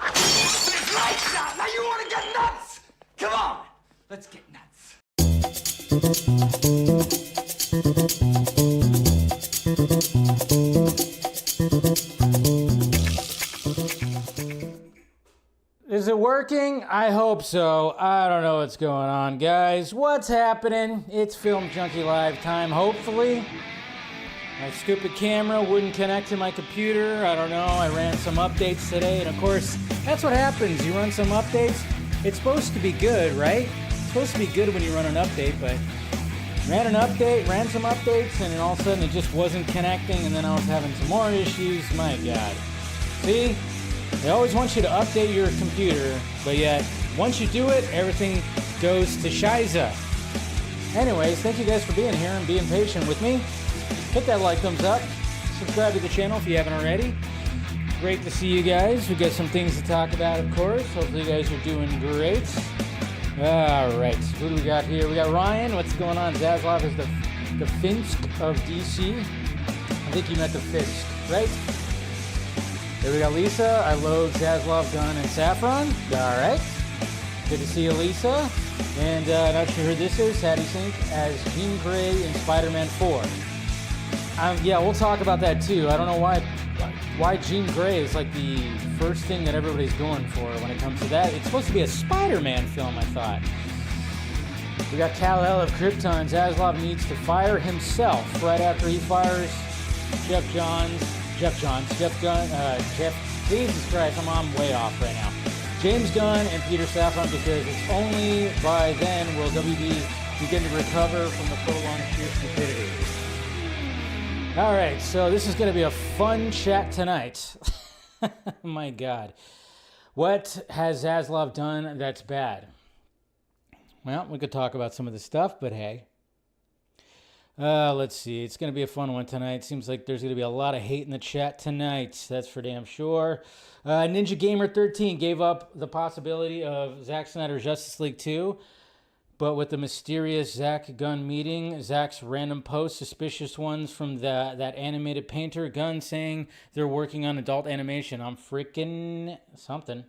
It's lights out! Now you want to get nuts! Come on! Let's get nuts. Is it working? I hope so. I don't know what's going on, guys. What's happening? It's Film Junkie Live time, hopefully. My stupid camera wouldn't connect to my computer. I don't know. I ran some updates today, and of course, that's what happens. You run some updates. It's supposed to be good, right? It's supposed to be good when you run an update, but ran some updates, and then all of a sudden it just wasn't connecting, and then I was having some more issues. My God. See? They always want you to update your computer, but yet, once you do it, everything goes to Shiza. Anyways, thank you guys for being here and being patient with me. Hit that like, thumbs up. Subscribe to the channel if you haven't already. Great to see you guys. We've got some things to talk about, of course. Hopefully you guys are doing great. All right, who do we got here? We got Ryan. What's going on? Zaslav is the Finsk of DC. I think you meant the Fisk, right? There we got Lisa. I load Zaslav, Gunn, and Safran. All right. Good to see you, Lisa. And not sure who this is. Sadie Sink as Jean Grey in Spider-Man 4. Yeah, we'll talk about that too. I don't know why Jean Grey is like the first thing that everybody's going for when it comes to that. It's supposed to be a Spider-Man film, I thought. We got Kal-El of Krypton. Zaslav needs to fire himself right after he fires Jeff Gunn. Jesus Christ, I'm way off right now. James Gunn and Peter Safran, because it's only by then will WB begin to recover from the prolonged sheer stupidity. All right, so this is going to be a fun chat tonight. My God. What has Zaslav done that's bad? Well, we could talk about some of the stuff, but hey. Let's see. It's going to be a fun one tonight. Seems like there's going to be a lot of hate in the chat tonight. That's for damn sure. Ninja Gamer 13 gave up the possibility of Zack Snyder's Justice League 2. But with the mysterious Zack Gunn meeting, Zack's random posts, suspicious ones from that animated painter, Gunn saying they're working on adult animation. I'm freaking something.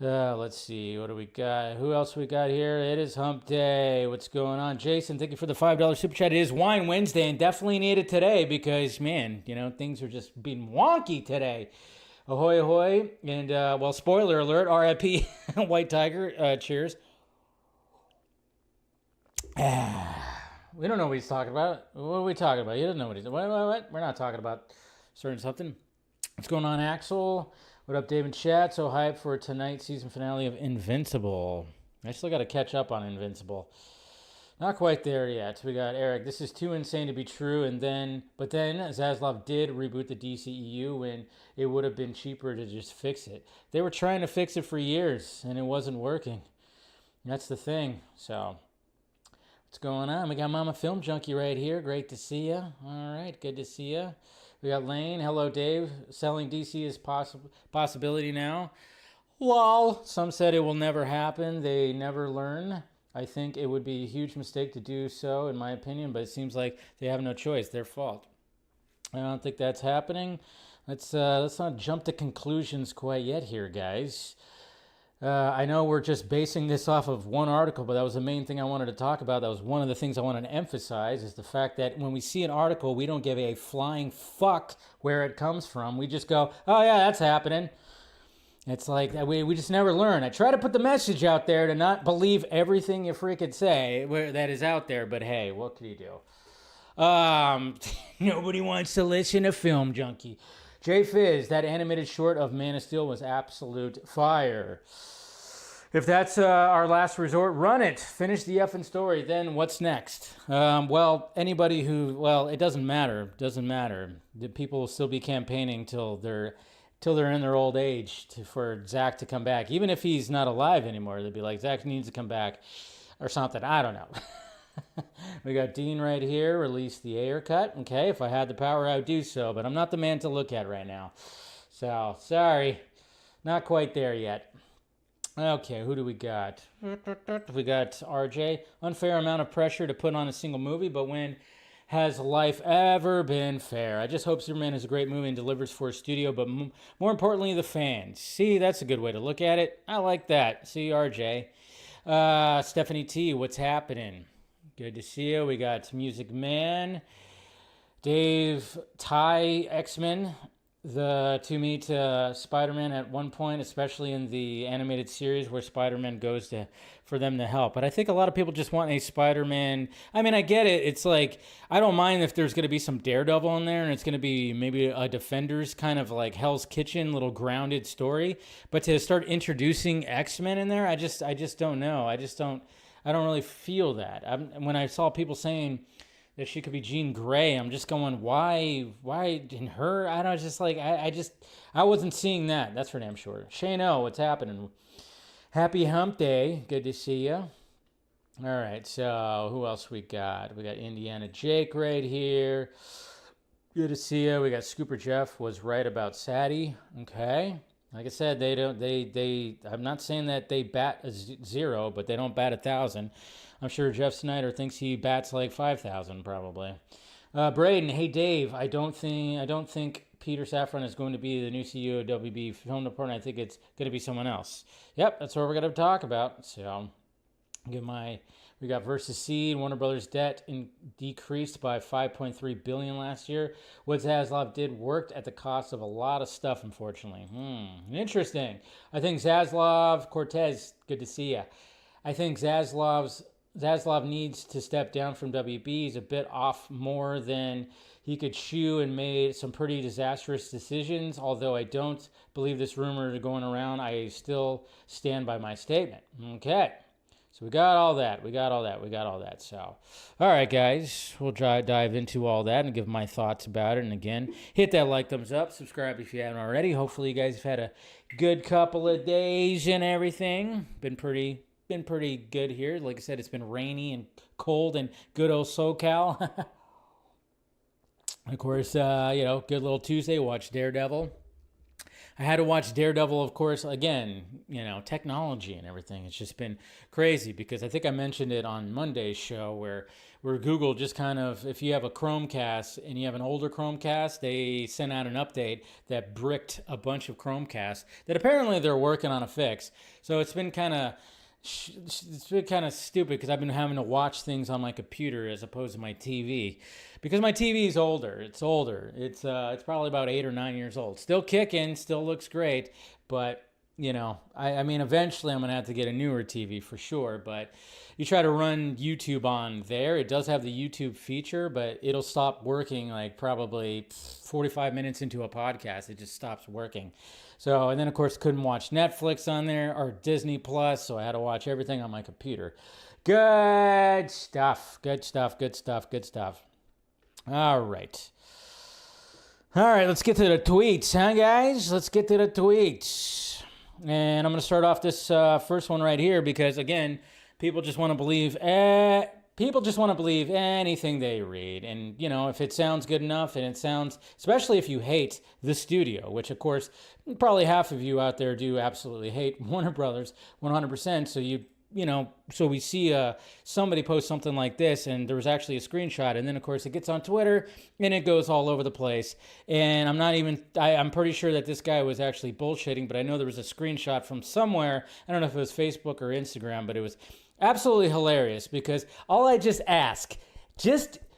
Let's see. What do we got? Who else we got here? It is Hump Day. What's going on? Jason, thank you for the $5 super chat. It is Wine Wednesday and definitely need it today because, man, you know, things are just being wonky today. Ahoy, ahoy. And, well, spoiler alert, RIP White Tiger. Cheers. We don't know what he's talking about. What are we talking about? He doesn't know what he's doing. What? We're not talking about certain something. What's going on, Axel? What up, David Chat? So hyped for tonight's season finale of Invincible. I still got to catch up on Invincible. Not quite there yet. We got Eric. This is too insane to be true. But then Zaslav did reboot the DCEU when it would have been cheaper to just fix it. They were trying to fix it for years and it wasn't working. That's the thing. So, what's going on? We got Mama Film Junkie right here. Great to see you. All right, good to see you. We got Lane. Hello, Dave. Selling DC is possibility now. Lol. Some said it will never happen. They never learn. I think it would be a huge mistake to do so, in my opinion, but it seems like they have no choice. Their fault. I don't think that's happening. Let's not jump to conclusions quite yet here, guys. I know we're just basing this off of one article, but that was the main thing I wanted to talk about. That was one of the things I wanted to emphasize is the fact that when we see an article, we don't give a flying fuck where it comes from. We just go, oh yeah, that's happening. It's like we just never learn. I try to put the message out there to not believe everything you freaking say that is out there, but hey, what can you do? Nobody wants to listen to Film Junkie. J Fizz, that animated short of Man of Steel was absolute fire. If that's our last resort, run it. Finish the effing story. Then what's next? Well, anybody who, it doesn't matter. Doesn't matter. The people will still be campaigning till they're in their old age for Zack to come back. Even if he's not alive anymore, they'd be like, Zack needs to come back or something. I don't know. We got Dean right here. Release the Ayer cut. Okay, if I had the power, I would do so, but I'm not the man to look at right now. So, sorry. Not quite there yet. Okay, who do we got? We got RJ. Unfair amount of pressure to put on a single movie, but when has life ever been fair? I just hope Superman is a great movie and delivers for a studio, but more importantly, the fans. See, that's a good way to look at it. I like that. See, RJ. Stephanie T, what's happening? Good to see you. We got Music Man. Dave, Ty, X-Men. The to meet Spider-Man at one point, especially in the animated series where Spider-Man goes for them to help. But I think a lot of people just want a Spider-Man. I mean, I get it. It's like, I don't mind if there's going to be some Daredevil in there and it's going to be maybe a Defenders kind of like Hell's Kitchen, little grounded story. But to start introducing X-Men in there, I just don't know. I don't really feel that. When I saw people saying that she could be Jean Grey, I'm just going, why in her? I don't just like, I wasn't seeing that. That's for damn sure. Shane O, what's happening? Happy Hump Day. Good to see you. All right, so who else we got? We got Indiana Jake right here. Good to see you. We got Scooper Jeff was right about Sadie. Okay. Like I said, I'm not saying that they bat a zero, but they don't bat 1,000. I'm sure Jeff Snyder thinks he bats like 5,000 probably. Braden, hey Dave, I don't think Peter Safran is going to be the new CEO of WB Film Department. I think it's going to be someone else. Yep, that's what we're going to talk about. So, we got Versus Seed, Warner Brothers debt decreased by $5.3 billion last year. What Zaslav did worked at the cost of a lot of stuff, unfortunately. Interesting. I think Zaslav, Cortez, good to see you. I think Zaslav needs to step down from WB. He's a bit off more than he could chew and made some pretty disastrous decisions. Although I don't believe this rumor going around, I still stand by my statement. Okay. So we got all that. So, all right, guys, we'll dive into all that and give my thoughts about it. And again, hit that like, thumbs up, subscribe if you haven't already. Hopefully you guys have had a good couple of days and everything. Been pretty good here. Like I said, it's been rainy and cold and good old SoCal. Of course, good little Tuesday. Watch Daredevil. I had to watch Daredevil, of course, again, technology and everything. It's just been crazy because I think I mentioned it on Monday's show where Google just kind of, if you have a Chromecast and you have an older Chromecast, they sent out an update that bricked a bunch of Chromecasts that apparently they're working on a fix. So it's been kind of stupid because I've been having to watch things on my computer as opposed to my TV because my TV is older. It's older. It's probably about 8 or 9 years old. Still kicking, still looks great, but I mean, eventually I'm gonna have to get a newer TV for sure. But you try to run YouTube on there, it does have the YouTube feature, but it'll stop working like probably 45 minutes into a podcast. It just stops working. So, and then of course couldn't watch Netflix on there or Disney Plus, so I had to watch everything on my computer. Good stuff. All right, let's get to the tweets, huh, guys? Let's get to the tweets. And I'm going to start off this first one right here because, again, people just want to believe anything they read. And, if it sounds good enough and it sounds, especially if you hate the studio, which, of course, probably half of you out there do absolutely hate Warner Brothers 100%. So so we see somebody post something like this and there was actually a screenshot. And then, of course, it gets on Twitter and it goes all over the place. And I'm pretty sure that this guy was actually bullshitting, but I know there was a screenshot from somewhere. I don't know if it was Facebook or Instagram, but it was absolutely hilarious because all I just ask,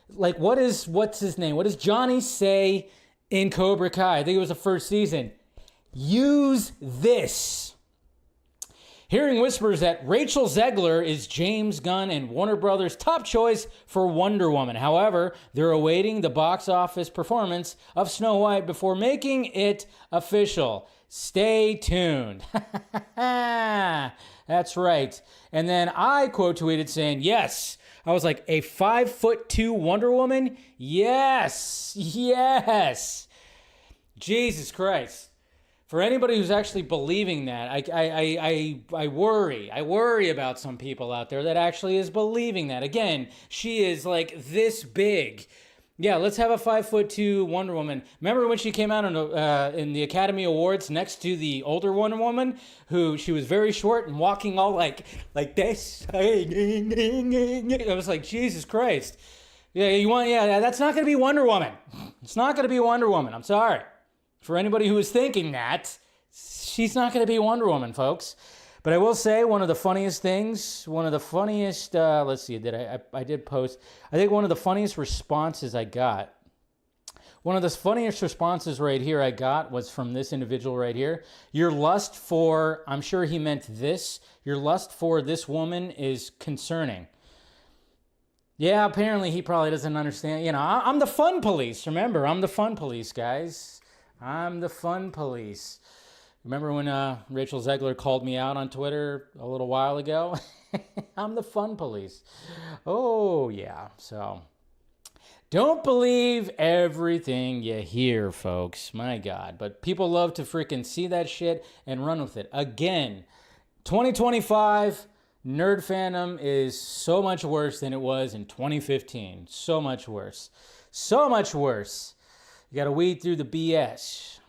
like, what's his name? What does Johnny say in Cobra Kai? I think it was the first season. Use this. Hearing whispers that Rachel Zegler is James Gunn and Warner Brothers' top choice for Wonder Woman. However, they're awaiting the box office performance of Snow White before making it official. Stay tuned. That's right. And then I quote tweeted saying, yes. I was like, a 5'2" Wonder Woman? Yes. Jesus Christ. For anybody who's actually believing that, I worry about some people out there that actually is believing that. Again, she is like this big. Yeah, let's have a 5'2" Wonder Woman. Remember when she came out in the Academy Awards next to the older Wonder Woman, who she was very short and walking all like this? I was like, Jesus Christ. Yeah, that's not going to be Wonder Woman. It's not going to be Wonder Woman. I'm sorry. For anybody who is thinking that, she's not going to be Wonder Woman, folks. But I will say let's see, I did post, I think one of the funniest responses I got, one of the funniest responses right here I got was from this individual right here. Your lust for, I'm sure he meant this, your lust for this woman is concerning. Yeah, apparently he probably doesn't understand. You know, I'm the fun police. Remember, I'm the fun police, guys. I'm the fun police. Remember when Rachel Zegler called me out on Twitter a little while ago? I'm the fun police. Oh, yeah. So, don't believe everything you hear, folks. My God. But people love to freaking see that shit and run with it. Again, 2025, nerd fandom is so much worse than it was in 2015. So much worse. So much worse. You got to weed through the BS.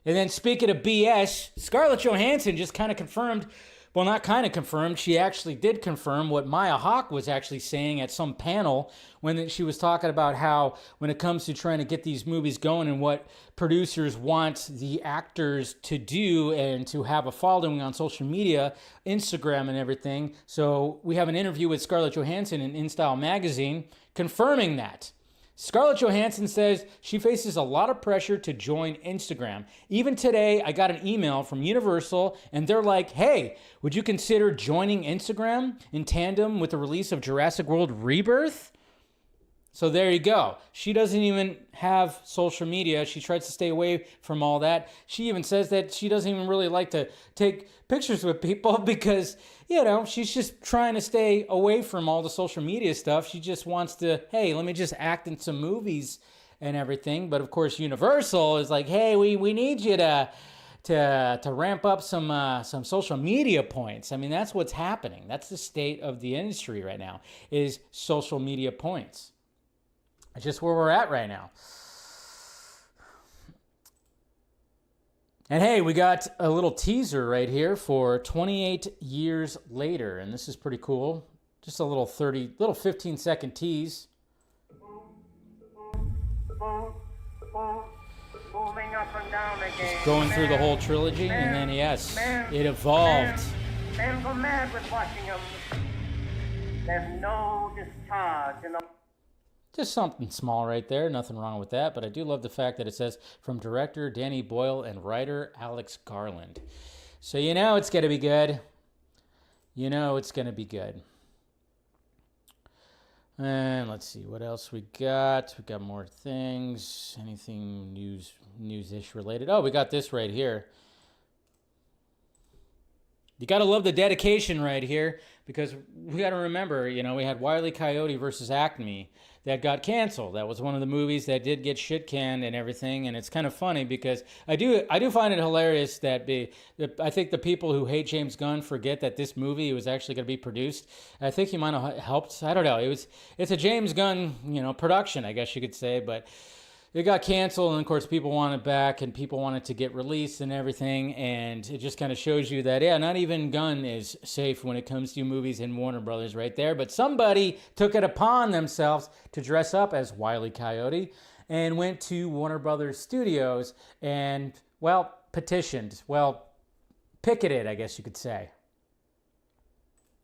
And then speaking of BS, Scarlett Johansson just kind of confirmed, well, not kind of confirmed, she actually did confirm what Maya Hawke was actually saying at some panel when she was talking about how when it comes to trying to get these movies going and what producers want the actors to do and to have a following on social media, Instagram and everything. So we have an interview with Scarlett Johansson in InStyle magazine confirming that. Scarlett Johansson says she faces a lot of pressure to join Instagram. Even today, I got an email from Universal, and they're like, hey, would you consider joining Instagram in tandem with the release of Jurassic World Rebirth? So there you go. She doesn't even have social media. She tries to stay away from all that. She even says that she doesn't even really like to take pictures with people because, you know, she's just trying to stay away from all the social media stuff. She just wants to, hey, let me just act in some movies and everything. But of course, Universal is like, hey, we need you to ramp up some social media points. I mean, that's what's happening. That's the state of the industry right now, is social media points. It's just where we're at right now. And hey, we got a little teaser right here for 28 Years Later, and this is pretty cool. Just a little 15-second tease. Just going through the whole trilogy, and then yes, it evolved. Men go mad with watching them. There's no discharge in the... Just something small right there. Nothing wrong with that. But I do love the fact that it says from director Danny Boyle and writer Alex Garland. So you know it's going to be good. You know it's going to be good. And let's see what else we got. We got more things. Anything news-ish related? Oh, we got this right here. You got to love the dedication right here because we got to remember, you know, we had Wile E. Coyote versus Acme that got canceled. That was one of the movies that did get shit canned and everything. And it's kind of funny because I do find it hilarious that I think the people who hate James Gunn forget that this movie was actually going to be produced. I think he might have helped. I don't know. It's a James Gunn, you know, production, I guess you could say, but it got canceled, and of course people want it back and people want it to get released and everything, and it just kind of shows you that, yeah, not even Gunn is safe when it comes to movies in Warner Brothers right there, but somebody took it upon themselves to dress up as Wile E. Coyote and went to Warner Brothers Studios and, well, petitioned, picketed, I guess you could say.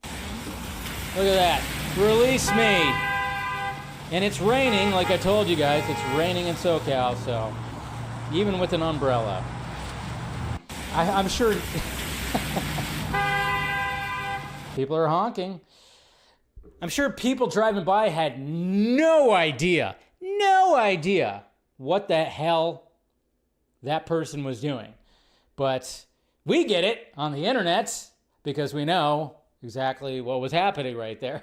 Look at that. Release me. And it's raining, like I told you guys, it's raining in SoCal, so even with an umbrella. I'm sure people are honking. I'm sure people driving by had no idea what the hell that person was doing. But we get it on the internet because we know exactly what was happening right there.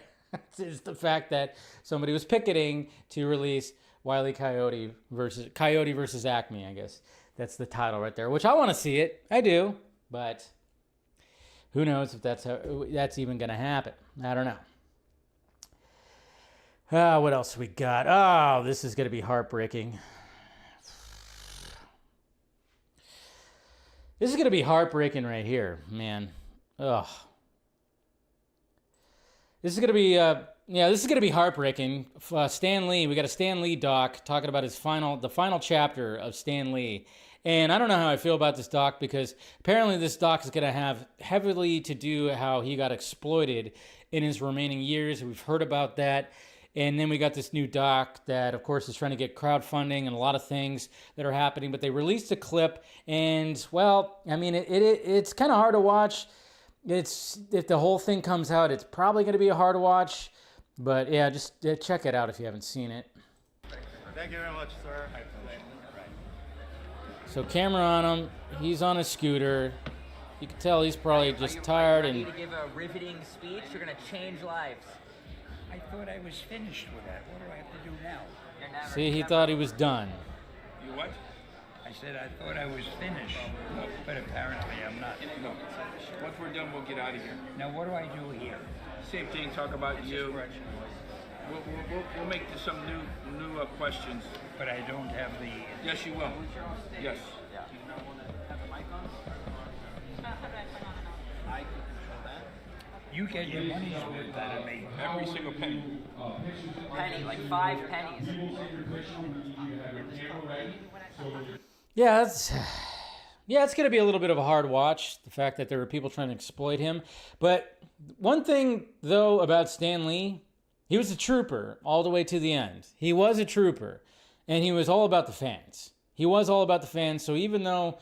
Is the fact that somebody was picketing to release Wile E. Coyote versus Acme, I guess. That's the title right there, which I want to see it. I do, but who knows if that's even going to happen. I don't know. What else we got? Oh, this is going to be heartbreaking. This is going to be heartbreaking right here, man. Ugh. This is going to be, Yeah, this is going to be heartbreaking. Stan Lee, we got a Stan Lee doc talking about the final chapter of Stan Lee. And I don't know how I feel about this doc because apparently this doc is going to have heavily to do how he got exploited in his remaining years. We've heard about that. And then we got this new doc that, of course, is trying to get crowdfunding and a lot of things that are happening. But they released a clip, and, well, I mean, it's kind of hard to watch. If the whole thing comes out, it's probably going to be a hard watch. But, yeah, just check it out if you haven't seen it. Thank you very much, sir. So camera on him. He's on a scooter. You can tell he's probably just tired. Are you ready to give a riveting speech? You're going to change lives. I thought I was finished with that. What do I have to do now? See, he thought he was done. You what? I said I thought I was finished, but apparently I'm not. No. Once we're done, we'll get out of here. Now what do I do here? Same thing, talk about you. We'll make some new questions. But I don't have the... Yes, you will. Yes. You get your money's worth out of me. Every single penny. Penny, like 5 pennies. Yeah, it's going to be a little bit of a hard watch, the fact that there are people trying to exploit him. But one thing, though, about Stan Lee, he was a trooper all the way to the end. He was a trooper, and he was all about the fans. He was all about the fans, so even though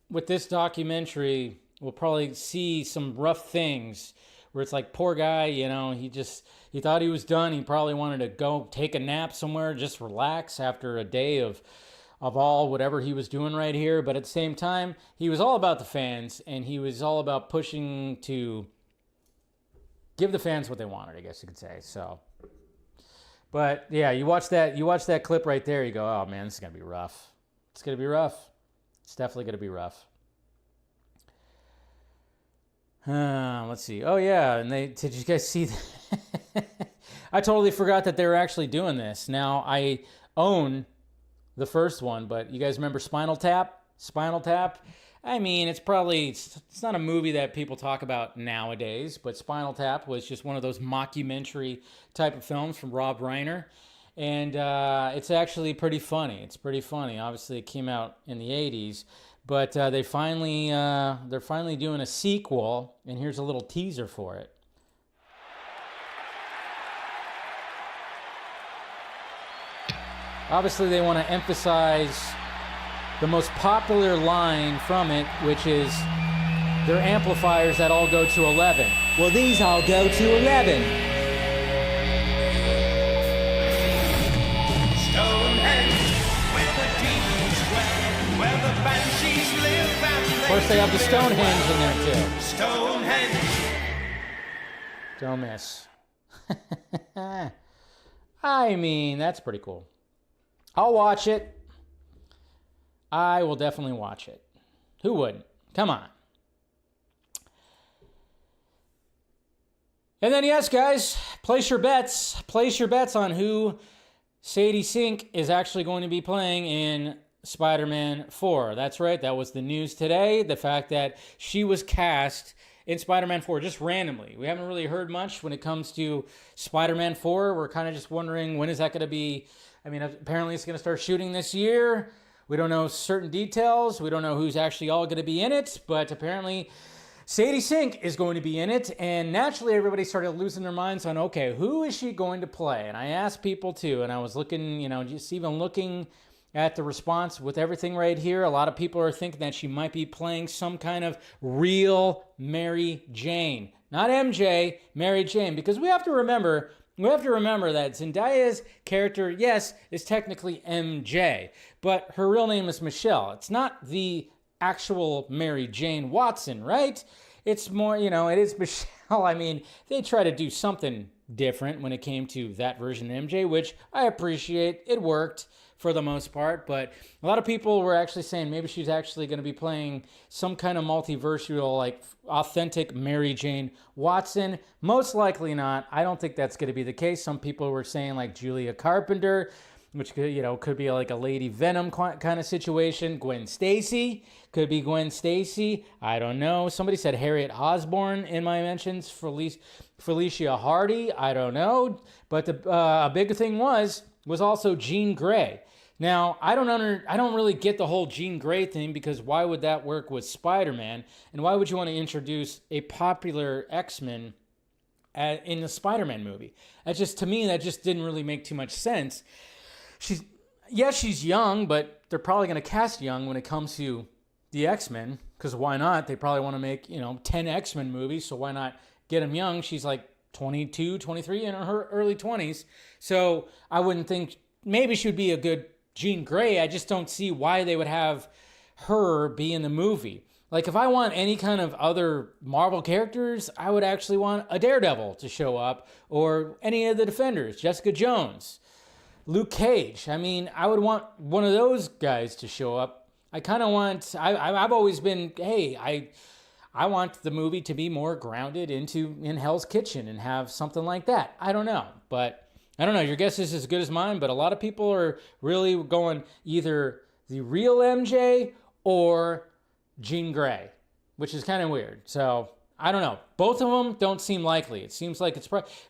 with this documentary, we'll probably see some rough things where it's like, poor guy, you know, he thought he was done. He probably wanted to go take a nap somewhere, just relax after a day of all whatever he was doing right here. But at the same time, he was all about the fans, and he was all about pushing to give the fans what they wanted, I guess you could say. So, but yeah, you watch that clip right there, you go, oh man, this is gonna be rough. It's gonna be rough. It's definitely gonna be rough. Let's see. Oh yeah, and did you guys see that? I totally forgot that they were actually doing this. Now I own the first one, but you guys remember Spinal Tap? Spinal Tap? I mean, it's not a movie that people talk about nowadays, but Spinal Tap was just one of those mockumentary type of films from Rob Reiner. And it's actually pretty funny. It's pretty funny. Obviously, it came out in the 80s. But they're finally doing a sequel, and here's a little teaser for it. Obviously, they want to emphasize the most popular line from it, which is their amplifiers that all go to 11. Well, these all go to 11. Of course, they have the Stonehenge in there, too. Stonehenge. Don't miss. I mean, that's pretty cool. I'll watch it. I will definitely watch it. Who wouldn't? Come on. And then, yes, guys, place your bets. Place your bets on who Sadie Sink is actually going to be playing in Spider-Man 4. That's right. That was the news today. The fact that she was cast in Spider-Man 4 just randomly. We haven't really heard much when it comes to Spider-Man 4. We're kind of just wondering, when is that going to be? I mean, apparently it's going to start shooting this year. We don't know certain details. We don't know who's actually all going to be in it. But apparently Sadie Sink is going to be in it. And naturally, everybody started losing their minds on, okay, who is she going to play? And I asked people too. And I was looking, just even looking at the response with everything right here. A lot of people are thinking that she might be playing some kind of real Mary Jane. Not MJ, Mary Jane. Because we have to remember that Zendaya's character, yes, is technically MJ. But her real name is Michelle. It's not the actual Mary Jane Watson, right? It's more, it is Michelle. I mean, they try to do something different when it came to that version of MJ, which I appreciate. It worked for the most part, but a lot of people were actually saying maybe she's actually going to be playing some kind of multiversal, like authentic Mary Jane Watson. Most likely not. I don't think that's going to be the case. Some people were saying like Julia Carpenter, which could be like a Lady Venom kind of situation. Gwen Stacy could be Gwen Stacy. I don't know. Somebody said Harriet Osborn in my mentions, for at least Felicia Hardy, I don't know. But a big thing was also Jean Grey. Now, I don't really get the whole Jean Grey thing, because why would that work with Spider-Man? And why would you want to introduce a popular X-Men in the Spider-Man movie? To me, that just didn't really make too much sense. She's young, but they're probably going to cast young when it comes to the X-Men, because why not? They probably want to make, 10 X-Men movies, so why not get them young? She's like 22, 23, in her early 20s. So I wouldn't think, maybe she would be a good Jean Grey. I just don't see why they would have her be in the movie. Like, if I want any kind of other Marvel characters, I would actually want a Daredevil to show up, or any of the Defenders, Jessica Jones, Luke Cage. I mean, I would want one of those guys to show up. I kind of want, I've always been, hey, I want the movie to be more grounded in Hell's Kitchen and have something like that. I don't know, but I don't know. Your guess is as good as mine, but a lot of people are really going either the real MJ or Jean Grey, which is kind of weird. So I don't know. Both of them don't seem likely. It seems like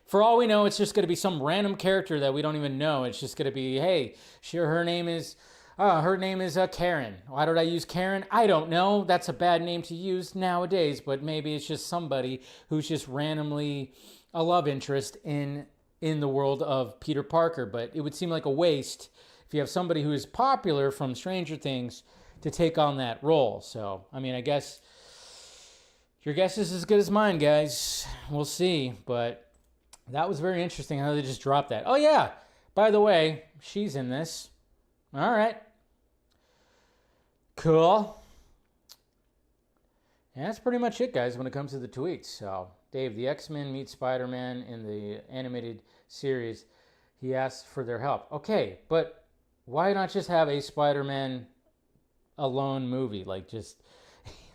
for all we know, it's just going to be some random character that we don't even know. It's just going to be, hey, sure, her name is Karen. Why did I use Karen? I don't know. That's a bad name to use nowadays, but maybe it's just somebody who's just randomly a love interest in the world of Peter Parker. But it would seem like a waste if you have somebody who is popular from Stranger Things to take on that role. So, I mean, I guess your guess is as good as mine, guys. We'll see. But that was very interesting how they just dropped that. Oh, yeah. By the way, she's in this. All right. Cool. And that's pretty much it, guys, when it comes to the tweets. So, Dave, the X-Men meet Spider-Man in the animated series. He asked for their help. Okay, but why not just have a Spider-Man alone movie? Like, just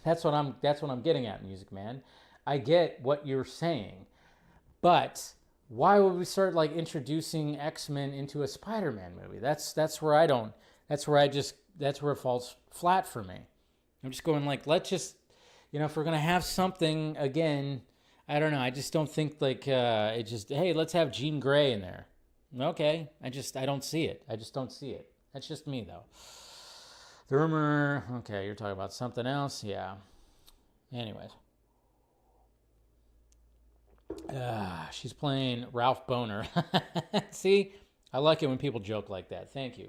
that's what I'm getting at, Music Man. I get what you're saying, but why would we start like introducing X-Men into a Spider-Man movie? That's where it falls flat for me. I'm just going like, let's just, if we're gonna have something again, I don't know. I just don't think like hey, let's have Jean Grey in there. Okay, I don't see it. I just don't see it. That's just me though. The rumor. Okay, you're talking about something else. Yeah. Anyways. She's playing Ralph Boner. See? I like it when people joke like that. Thank you.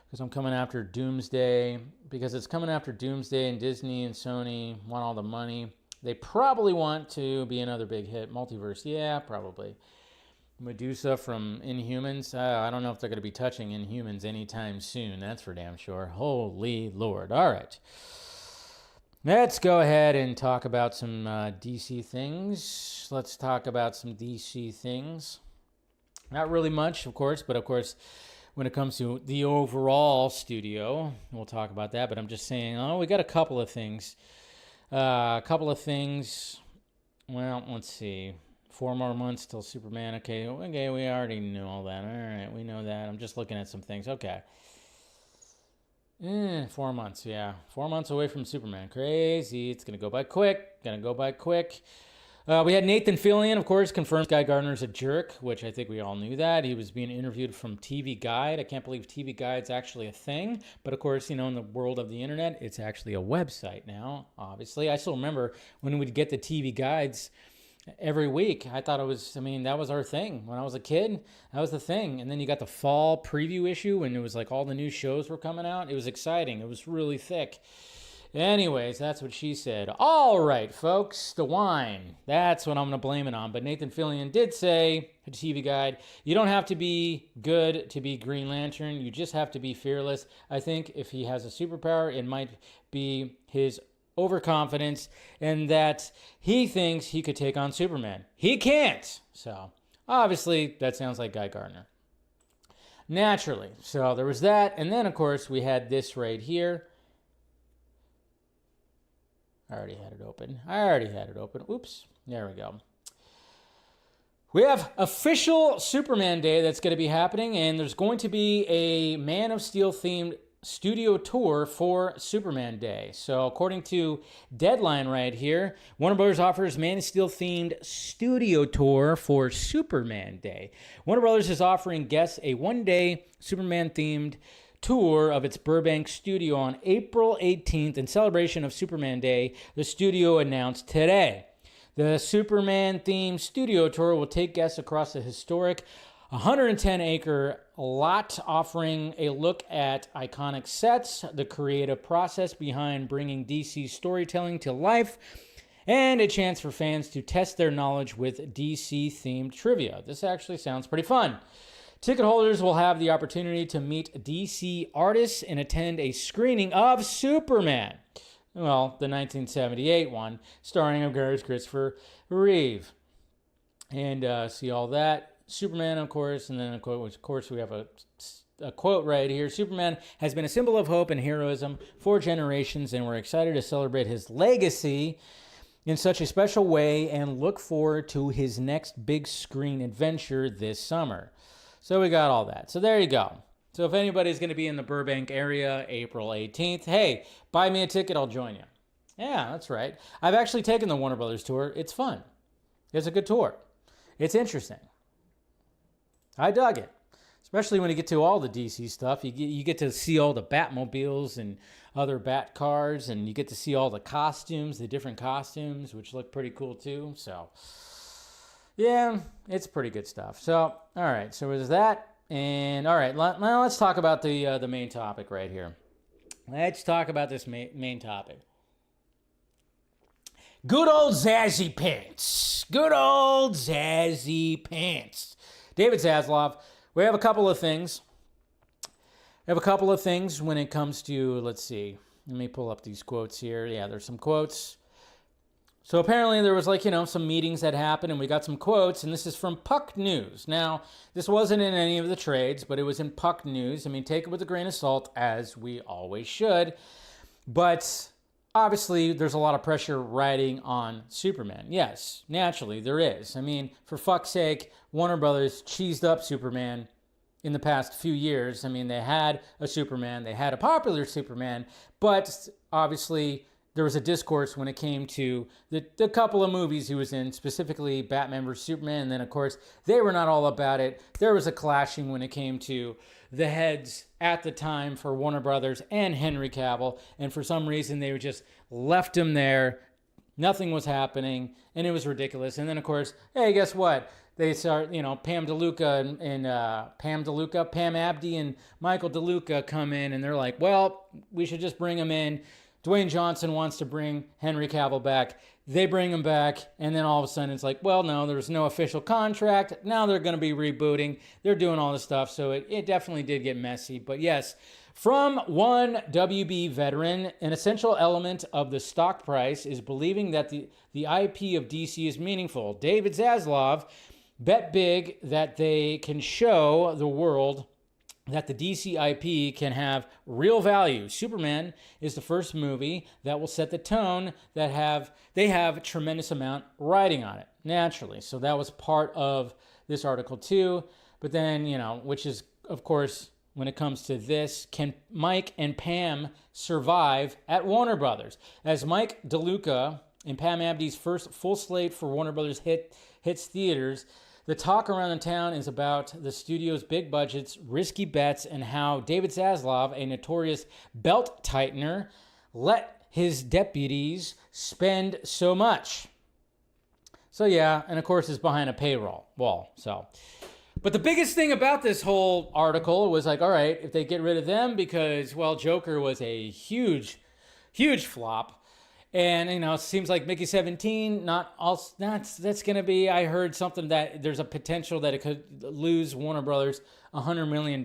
Because I'm coming after Doomsday. Because it's coming after Doomsday, and Disney and Sony want all the money. They probably want to be another big hit. Multiverse. Yeah, probably. Medusa from Inhumans. I don't know if they're going to be touching Inhumans anytime soon. That's for damn sure. Holy Lord. All right. Let's go ahead and talk about some DC things. Let's talk about some DC things. Not really much, of course, but of course, when it comes to the overall studio, we'll talk about that. But I'm just saying, we got a couple of things. Well, let's see. 4 more months till Superman. Okay, we already knew all that. All right, we know that. I'm just looking at some things. Okay. 4 months, yeah. 4 months away from Superman. Crazy. It's going to go by quick. We had Nathan Fillion, of course, confirms Guy Gardner's a jerk, which I think we all knew that. He was being interviewed from TV Guide. I can't believe TV Guide's actually a thing. But, of course, in the world of the internet, it's actually a website now, obviously. I still remember when we'd get the TV Guides every week. I thought that was our thing. When I was a kid, that was the thing. And then you got the fall preview issue, and it was like all the new shows were coming out. It was exciting. It was really thick. Anyways, that's what she said. All right, folks, the wine. That's what I'm going to blame it on. But Nathan Fillion did say to TV Guide, you don't have to be good to be Green Lantern. You just have to be fearless. I think if he has a superpower, it might be his overconfidence, and that he thinks he could take on Superman. He can't. So, obviously, that sounds like Guy Gardner. Naturally. So, there was that. And then, of course, we had this right here. I already had it open. Oops. There we go. We have official Superman Day that's going to be happening, and there's going to be a Man of Steel themed studio tour for Superman Day. So according to Deadline right here, Warner Bros. Offers Man of Steel themed studio tour for Superman Day. Warner Bros. Is offering guests a one-day Superman themed tour of its Burbank studio on April 18th in celebration of Superman Day, the studio announced today. The Superman-themed studio tour will take guests across the historic 110-acre lot, offering a look at iconic sets, the creative process behind bringing DC storytelling to life, and a chance for fans to test their knowledge with DC-themed trivia. This actually sounds pretty fun. Ticket holders will have the opportunity to meet DC artists and attend a screening of Superman. Well, the 1978 one, starring, of course, Christopher Reeve. And see all that. Superman, of course, and then, of course, we have a quote right here. Superman has been a symbol of hope and heroism for generations, and we're excited to celebrate his legacy in such a special way and look forward to his next big screen adventure this summer. So we got all that. So there you go. So if anybody's going to be in the Burbank area, April 18th, hey, buy me a ticket, I'll join you. Yeah, that's right. I've actually taken the Warner Brothers tour. It's fun. It's a good tour. It's interesting. I dug it. Especially when you get to all the DC stuff. You get to see all the Batmobiles and other Bat cars, and you get to see all the costumes, the different costumes, which look pretty cool too. So yeah, it's pretty good stuff. So, all right, so there's that. And, all right, now let's talk about the main topic right here. Let's talk about this main topic. Good old Zazzy Pants. Good old Zazzy Pants. David Zaslav, we have a couple of things. When it comes to, let's see. Let me pull up these quotes here. Yeah, there's some quotes. So apparently there was some meetings that happened, and we got some quotes, and this is from Puck News. Now, this wasn't in any of the trades, but it was in Puck News. I mean, take it with a grain of salt, as we always should. But obviously, there's a lot of pressure riding on Superman. Yes, naturally, there is. I mean, for fuck's sake, Warner Brothers cheesed up Superman in the past few years. I mean, they had a Superman, they had a popular Superman, but obviously there was a discourse when it came to the couple of movies he was in, specifically Batman vs. Superman, and then, of course, they were not all about it. There was a clashing when it came to the heads at the time for Warner Brothers and Henry Cavill, and for some reason they just left him there. Nothing was happening, and it was ridiculous. And then, of course, hey, guess what? They start, Pam Abdi and Michael DeLuca come in, and they're like, well, we should just bring him in. Dwayne Johnson wants to bring Henry Cavill back. They bring him back, and then all of a sudden it's like, well, no, there's no official contract. Now they're going to be rebooting. They're doing all this stuff, so it definitely did get messy. But yes, from one WB veteran, an essential element of the stock price is believing that the IP of DC is meaningful. David Zaslav bet big that they can show the world that the DC IP can have real value. Superman is the first movie that will set the tone they have a tremendous amount riding on it, naturally. So that was part of this article too. But then, which is, of course, when it comes to this, can Mike and Pam survive at Warner Brothers? As Mike DeLuca in Pam Abdi's first full slate for Warner Brothers hits theaters, the talk around the town is about the studio's big budgets, risky bets, and how David Zaslav, a notorious belt tightener, let his deputies spend so much. So yeah, and of course it's behind a paywall wall. But the biggest thing about this whole article was like, all right, if they get rid of them because, well, Joker was a huge, huge flop. And, it seems like Mickey 17, that's going to be, I heard something that there's a potential that it could lose Warner Brothers $100 million,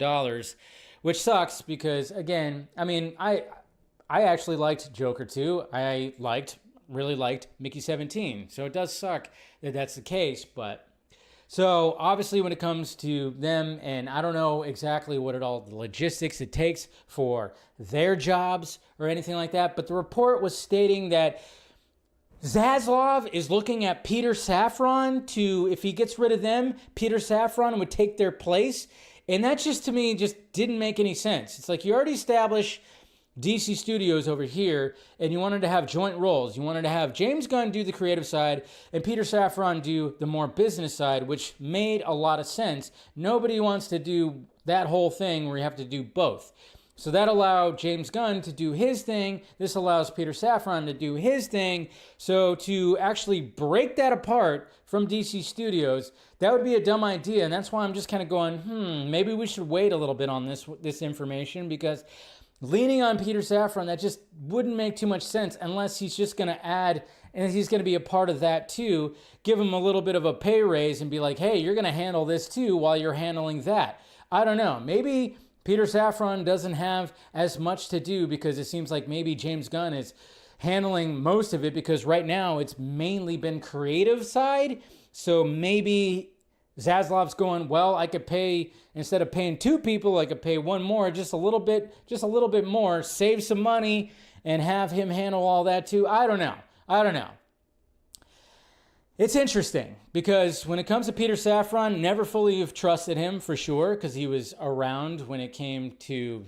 which sucks because, again, I actually liked Joker 2. I really liked Mickey 17. So it does suck that that's the case, but so obviously when it comes to them, and I don't know exactly the logistics it takes for their jobs or anything like that, but the report was stating that Zaslav is looking at Peter Safran if he gets rid of them, Peter Safran would take their place And that just, to me, just didn't make any sense. It's like you already established DC Studios over here, and you wanted to have joint roles. You wanted to have James Gunn do the creative side and Peter Safran do the more business side, which made a lot of sense. Nobody wants to do that whole thing where you have to do both. So that allowed James Gunn to do his thing. This allows Peter Safran to do his thing. So to actually break that apart from DC Studios, that would be a dumb idea. And that's why I'm just kind of going, maybe we should wait a little bit on this information, because leaning on Peter Safran, that just wouldn't make too much sense unless he's just going to add, and he's going to be a part of that too, give him a little bit of a pay raise and be like, hey, you're going to handle this too while you're handling that. I don't know. Maybe Peter Safran doesn't have as much to do because it seems like maybe James Gunn is handling most of it, because right now it's mainly been creative side. So maybe Zaslav's going, well, I could pay, instead of paying 2 people, I could pay 1 more, just a little bit more, save some money, and have him handle all that too. I don't know. It's interesting because when it comes to Peter Safran, never fully have trusted him for sure, because he was around when it came to,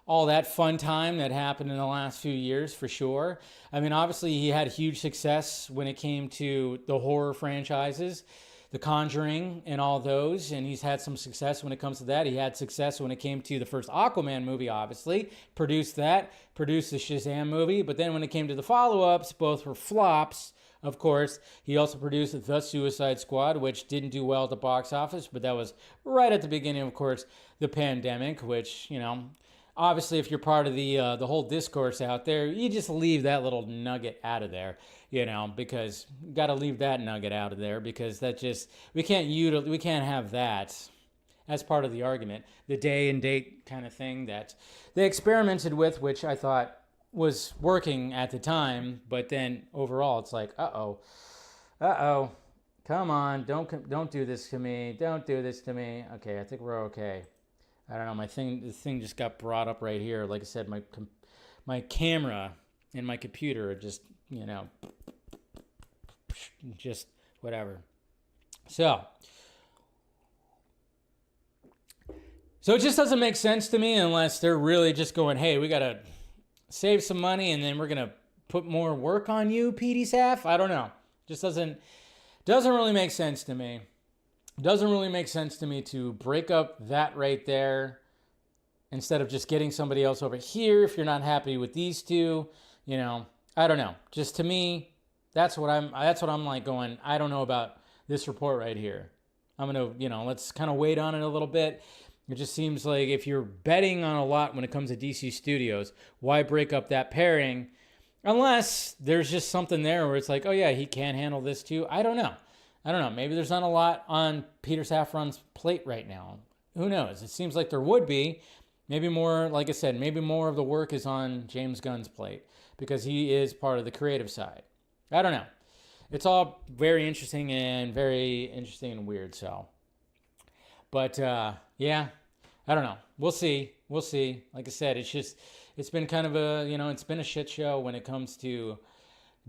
all that fun time that happened in the last few years for sure. I mean, obviously he had huge success when it came to the horror franchises, The Conjuring and all those, and he's had some success when it comes to that. He had success when it came to the first Aquaman movie, obviously. Produced the Shazam movie, but then when it came to the follow-ups, both were flops. Of course, he also produced The Suicide Squad, which didn't do well at the box office, but that was right at the beginning, of course, the pandemic, which, obviously if you're part of the whole discourse out there, you just leave that little nugget out of there, because you got to leave that nugget out of there, because that just, we can't have that as part of the argument. The day and date kind of thing that they experimented with, which I thought was working at the time, but then overall it's like, uh-oh, come on, don't do this to me, don't do this to me. Okay, I think we're okay. I don't know, the thing just got brought up right here. Like I said, my camera and my computer are just, just whatever. So it just doesn't make sense to me unless they're really just going, hey, we got to save some money and then we're going to put more work on you, PD Saf. I don't know. Just doesn't really make sense to me. Doesn't really make sense to me to break up that right there instead of just getting somebody else over here if you're not happy with these two. I don't know. Just to me, that's what I'm like going, I don't know about this report right here. I'm going to, let's kind of wait on it a little bit. It just seems like if you're betting on a lot when it comes to DC Studios, why break up that pairing? Unless there's just something there where it's like, oh yeah, he can handle this too. I don't know. Maybe there's not a lot on Peter Safran's plate right now. Who knows? It seems like there would be. Maybe more, like I said, maybe more of the work is on James Gunn's plate because he is part of the creative side. I don't know. It's all very interesting and weird. So, but yeah, I don't know. We'll see. Like I said, it's been kind of it's been a shit show when it comes to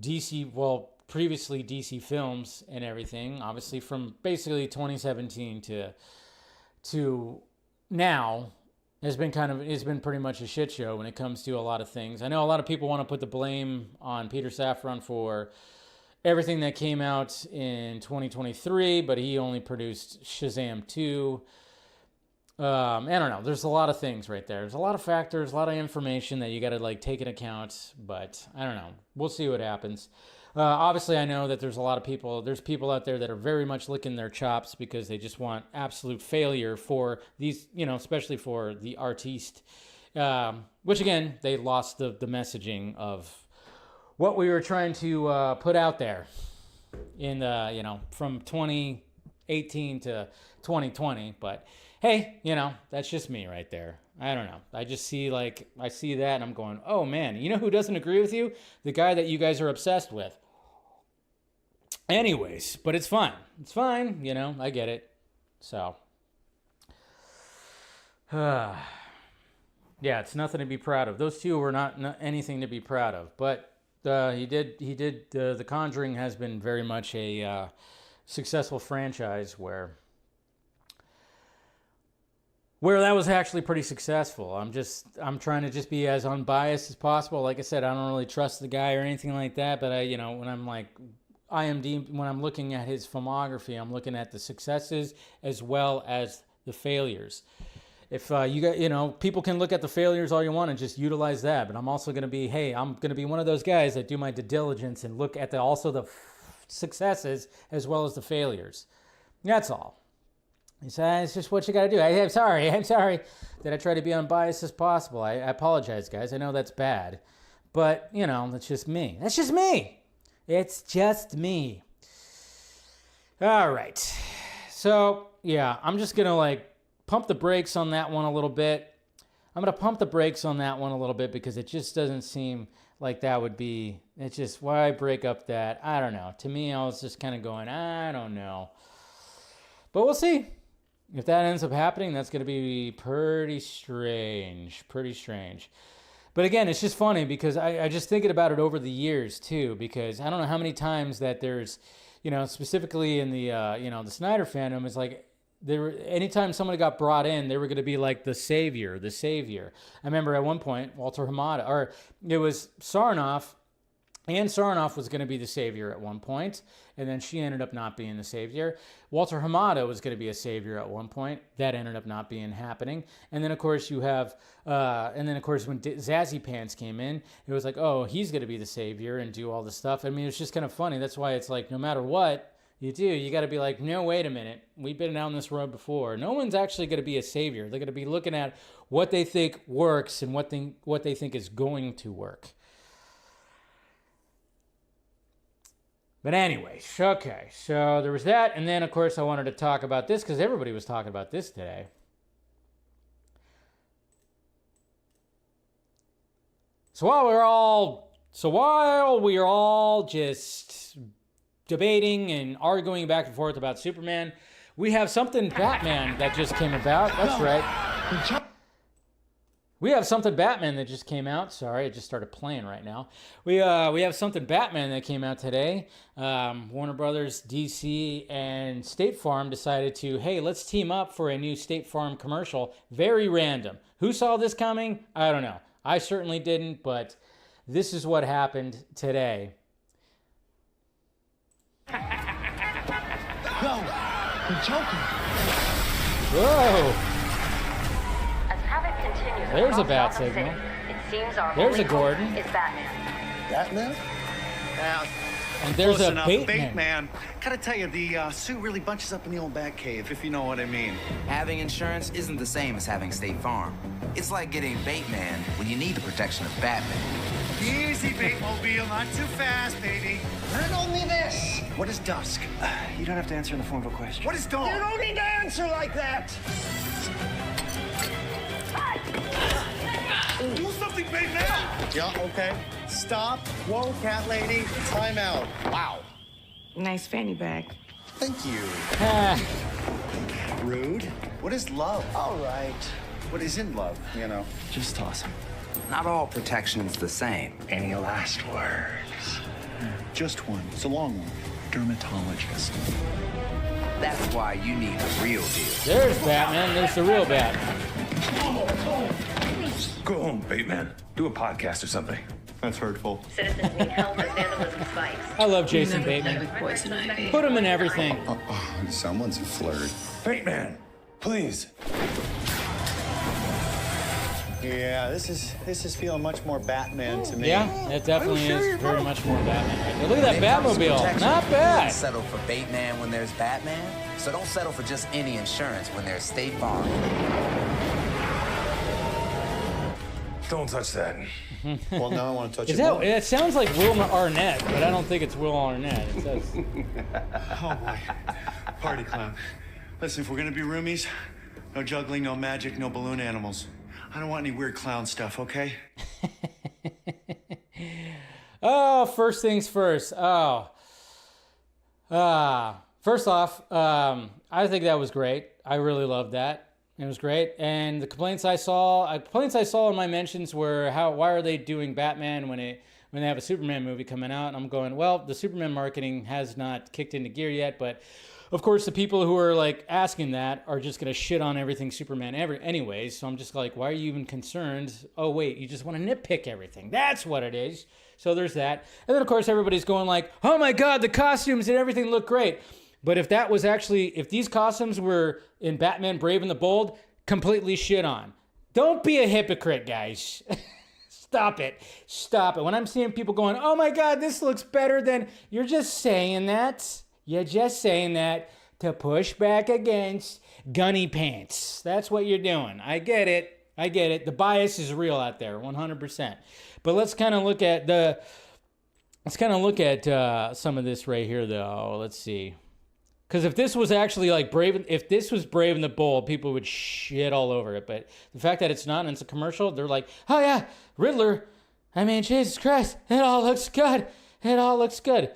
DC. Well, previously DC films and everything, obviously from basically 2017 to now it's been pretty much a shit show when it comes to a lot of things. I know a lot of people want to put the blame on Peter Safran for everything that came out in 2023, but he only produced Shazam 2. I don't know. There's a lot of things right there. There's a lot of factors, a lot of information that you got to take into account, but I don't know. We'll see what happens. Obviously, I know that there's people out there that are very much licking their chops because they just want absolute failure for these, especially for the artiste, which again, they lost the messaging of what we were trying to put out there in from 2018 to 2020. But hey, that's just me right there. I don't know. I just see I see that and I'm going, oh man, who doesn't agree with you? The guy that you guys are obsessed with. Anyways, but it's fine. It's fine. I get it. So, yeah, it's nothing to be proud of. Those two were not anything to be proud of. But he did. The Conjuring has been very much a successful franchise where where that was actually pretty successful. I'm trying to just be as unbiased as possible. Like I said, I don't really trust the guy or anything like that, but when I'm like IMDb, when I'm looking at his filmography, I'm looking at the successes as well as the failures. If people can look at the failures all you want and just utilize that, but I'm also going to be, I'm going to be one of those guys that do my due diligence and look at the successes as well as the failures. That's all. It's just what you got to do. I'm sorry that I try to be unbiased as possible. I apologize, guys. I know that's bad, but that's just me. That's just me. It's just me. All right. So yeah, I'm just gonna pump the brakes on that one a little bit. I'm gonna pump the brakes on that one a little bit because it just doesn't seem like that would be. It's just why break up that. I don't know. To me, I was just kind of going, I don't know. But we'll see. If that ends up happening, that's going to be pretty strange. Pretty strange. But again, it's just funny because I just thinking about it over the years too, because I don't know how many times that there's, specifically in the, the Snyder fandom, it's like anytime somebody got brought in, they were going to be like the savior. I remember at one point, Walter Hamada, or it was Sarnoff, and Sarnoff was going to be the savior at one point, and then she ended up not being the savior. Walter Hamada was going to be a savior at one point. That ended up not being happening. And then, of course, you have, when Zazzy Pants came in, it was like, oh, he's going to be the savior and do all this stuff. I mean, it's just kind of funny. That's why it's like, no matter what you do, you got to be like, no, wait a minute. We've been down this road before. No one's actually going to be a savior. They're going to be looking at what they think works and what they think is going to work. But anyway, okay, so there was that, and then, of course, I wanted to talk about this, because everybody was talking about this today. So while we're all just debating and arguing back and forth about Superman, we have something Batman that just came about. That's right. We have something Batman that just came out. Sorry, it just started playing right now. We have something Batman that came out today. Warner Brothers, DC, and State Farm decided to, hey, let's team up for a new State Farm commercial. Very random. Who saw this coming? I don't know. I certainly didn't, but this is what happened today. No, you're joking. Whoa. There's a bat signal. It seems our There's a Gordon. Is Batman. Batman? Yeah. And there's Close a enough. Bateman. Gotta tell you, the suit really bunches up in the old Batcave, if you know what I mean. Having insurance isn't the same as having State Farm. It's like getting Bateman when you need the protection of Batman. Easy, Batemobile, not too fast, baby. Not only this. What is dusk? You don't have to answer in the form of a question. What is dawn? You don't need to answer like that. Do something, Bateman! Yeah, okay. Stop. Whoa, cat lady. Time out. Wow. Nice fanny bag. Thank you. Rude. What is love? All right. What isn't love, Just toss him. Not all protection's the same. Any last words? Just one. It's a long one. Dermatologist. That's why you need the real deal. There's Batman. There's the real Batman. Go home, Bateman. Do a podcast or something. That's hurtful. Citizens need help with vandalism spikes. I love Jason Bateman. Put him in everything. Someone's a flirt. Bateman, please. Yeah, this is feeling much more Batman to me. Yeah, it definitely is very much more Batman. Right? Look at that Batmobile. Not bad. Don't settle for Bateman when there's Batman. So don't settle for just any insurance when there's State Farm. Don't touch that. Well, now I want to touch Is it that? more. It sounds like Will Arnett, but I don't think it's Will Arnett. It says. Oh, boy. Party clown. Listen, if we're gonna be roomies, no juggling, no magic, no balloon animals. I don't want any weird clown stuff, okay? Oh, first things first. First off, I think that was great. I really loved that. It was great. And the complaints I saw in my mentions were why are they doing Batman when they have a Superman movie coming out? And I'm going, well, the Superman marketing has not kicked into gear yet, but of course, the people who are like asking that are just going to shit on everything Superman anyways. So I'm just like, why are you even concerned? Oh, wait, you just want to nitpick everything. That's what it is. So there's that. And then, of course, everybody's going like, oh, my God, the costumes and everything look great. But if that was actually, if these costumes were in Batman Brave and the Bold, completely shit on. Don't be a hypocrite, guys. Stop it. Stop it. When I'm seeing people going, oh, my God, this looks better than, you're just saying that. You're just saying that to push back against gunny pants. That's what you're doing. I get it. I get it. The bias is real out there, 100%. But let's kind of look at some of this right here, though. Let's see. Because if this was actually like if this was Brave and the Bold, people would shit all over it. But the fact that it's not and it's a commercial, they're like, oh yeah, Riddler. I mean, Jesus Christ, it all looks good. It all looks good.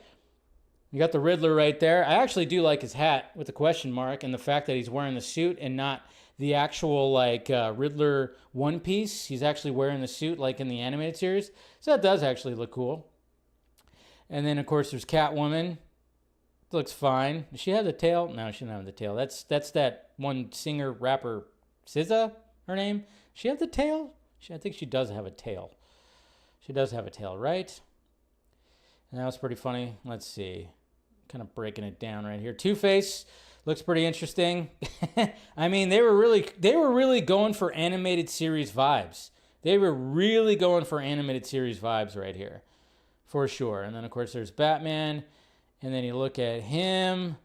You got the Riddler right there. I actually do like his hat with the question mark and the fact that he's wearing the suit and not the actual like Riddler one piece. He's actually wearing the suit like in the animated series. So that does actually look cool. And then of course there's Catwoman. Looks fine. Does she have the tail? No, she doesn't have the tail. That's that one singer rapper, SZA, her name. Does she have the tail? I think she does have a tail. She does have a tail, right? And that was pretty funny. Let's see. Kind of breaking it down right here. Two-Face looks pretty interesting. I mean, they were really going for animated series vibes. They were really going for animated series vibes right here, for sure. And then of course there's Batman, and then you look at him.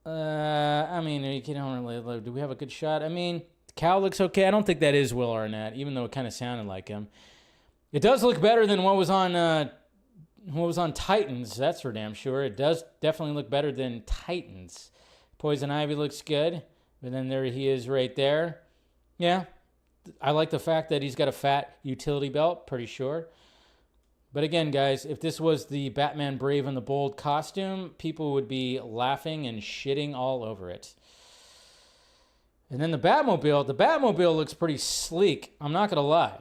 I mean, you don't really. Do we have a good shot? I mean, the cow looks okay. I don't think that is Will Arnett, even though it kind of sounded like him. It does look better than what was on Titans, that's for damn sure. It does definitely look better than Titans. Poison Ivy looks good, but then there he is right there. Yeah, I like the fact that he's got a fat utility belt, pretty sure. But again, guys, if this was the Batman Brave and the Bold costume, people would be laughing and shitting all over it. And then the Batmobile looks pretty sleek. I'm not going to lie.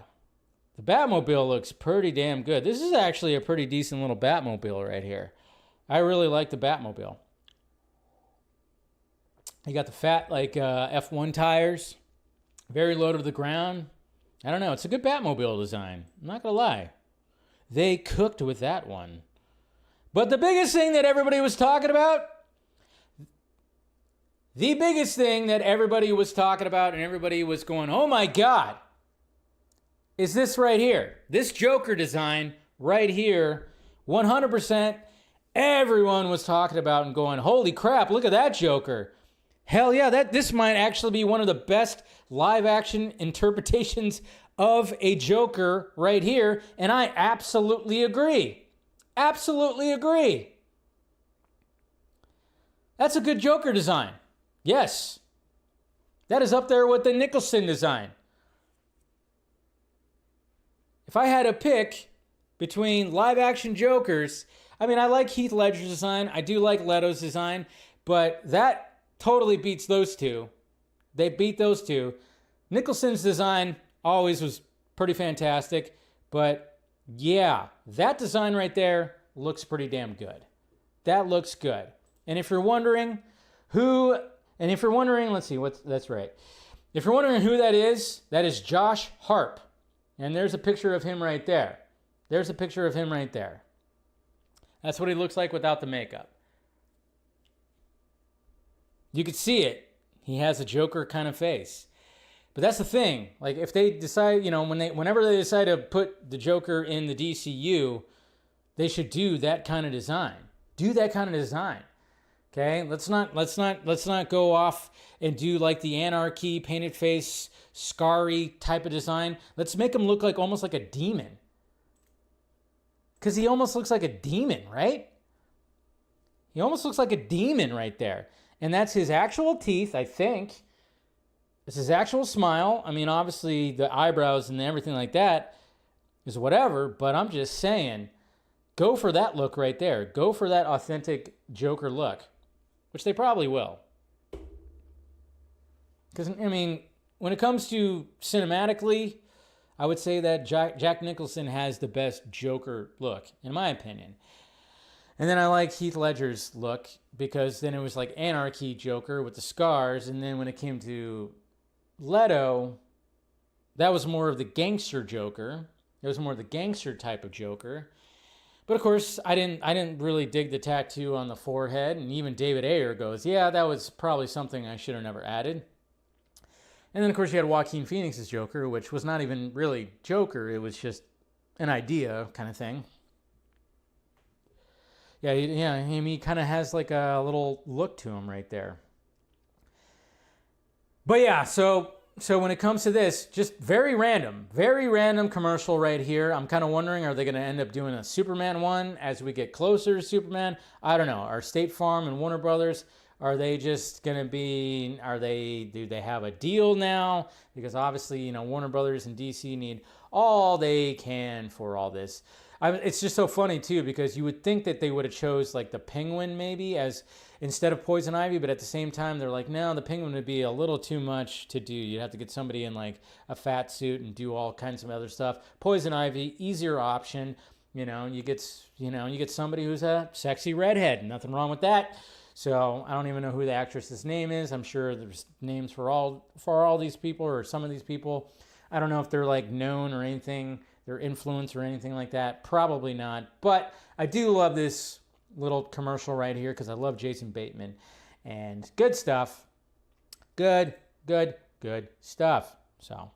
The Batmobile looks pretty damn good. This is actually a pretty decent little Batmobile right here. I really like the Batmobile. You got the fat, like, F1 tires. Very low to the ground. I don't know. It's a good Batmobile design. I'm not going to lie. They cooked with that one. But the biggest thing that everybody was talking about, and everybody was going, oh my God, is this right here. This Joker design right here, 100%, everyone was talking about and going, holy crap, look at that Joker. Hell yeah, this might actually be one of the best live action interpretations of a Joker right here, and I absolutely agree. Absolutely agree. That's a good Joker design. Yes. That is up there with the Nicholson design. If I had to pick between live action Jokers, I mean, I like Heath Ledger's design. I do like Leto's design, but that totally beats those two. They beat those two. Nicholson's design always was pretty fantastic, but yeah, that design right there looks pretty damn good. That looks good. And if you're wondering let's see, that's right. If you're wondering who that is Josh Harp. And there's a picture of him right there. That's what he looks like without the makeup. You could see it. He has a Joker kind of face. But that's the thing. Like, if they decide, whenever they decide to put the Joker in the DCU, they should do that kind of design. Okay? Let's not go off and do like the anarchy, painted face, scarry type of design. Let's make him look like almost like a demon. Because he almost looks like a demon, right? He almost looks like a demon right there. And that's his actual teeth, I think. It's his actual smile. I mean, obviously, the eyebrows and everything like that is whatever, but I'm just saying, go for that look right there. Go for that authentic Joker look, which they probably will. Because, I mean, when it comes to cinematically, I would say that Jack Nicholson has the best Joker look, in my opinion. And then I like Heath Ledger's look because then it was like anarchy Joker with the scars. And then when it came to Leto, that was more of the gangster Joker. It was more the gangster type of Joker. But of course, I didn't really dig the tattoo on the forehead. And even David Ayer goes, yeah, that was probably something I should have never added. And then, of course, you had Joaquin Phoenix's Joker, which was not even really Joker. It was just an idea kind of thing. Yeah, he kind of has like a little look to him right there. But yeah, so when it comes to this, just very random commercial right here. I'm kind of wondering, are they going to end up doing a Superman one as we get closer to Superman? I don't know. Are State Farm and Warner Brothers, are they just going to be, do they have a deal now? Because obviously, Warner Brothers and DC need all they can for all this. It's just so funny too, because you would think that they would have chose like the Penguin maybe as instead of Poison Ivy, but at the same time they're like, no, the Penguin would be a little too much to do. You'd have to get somebody in like a fat suit and do all kinds of other stuff. Poison Ivy, easier option. You get somebody who's a sexy redhead. Nothing wrong with that. So I don't even know who the actress's name is. I'm sure there's names for all these people or some of these people. I don't know if they're like known or anything, their influence or anything like that. Probably not. But I do love this little commercial right here because I love Jason Bateman. And good stuff. Good stuff. So, all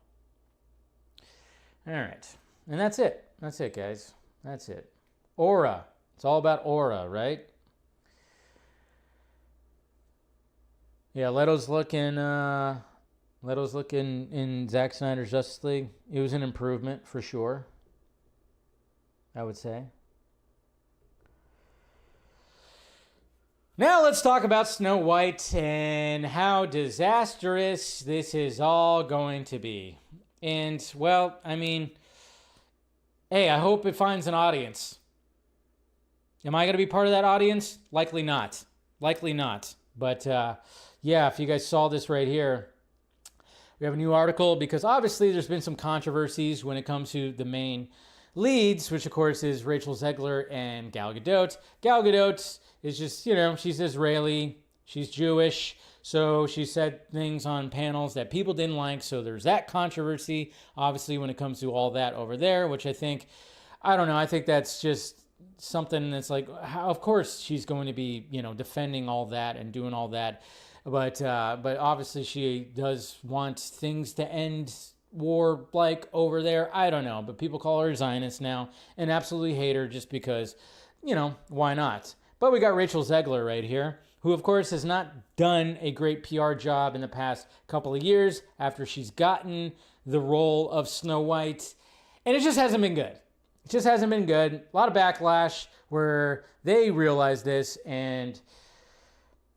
right. And that's it. That's it, guys. That's it. Aura. It's all about aura, right? Yeah, Leto's looking in Zack Snyder's Justice League. It was an improvement for sure, I would say. Now let's talk about Snow White and how disastrous this is all going to be. And, well, I mean, hey, I hope it finds an audience. Am I going to be part of that audience? Likely not. But, yeah, if you guys saw this right here, we have a new article because obviously there's been some controversies when it comes to the main leads, which of course is Rachel Zegler and Gal Gadot. Gal Gadot is just, she's Israeli, she's Jewish, so she said things on panels that people didn't like, so there's that controversy, obviously, when it comes to all that over there, which I think that's just something that's like, of course she's going to be, defending all that and doing all that. But obviously she does want things to end war like over there. I don't know, but people call her a Zionist now and absolutely hate her just because, why not? But we got Rachel Zegler right here, who of course has not done a great PR job in the past couple of years after she's gotten the role of Snow White. And it just hasn't been good. A lot of backlash where they realize this, and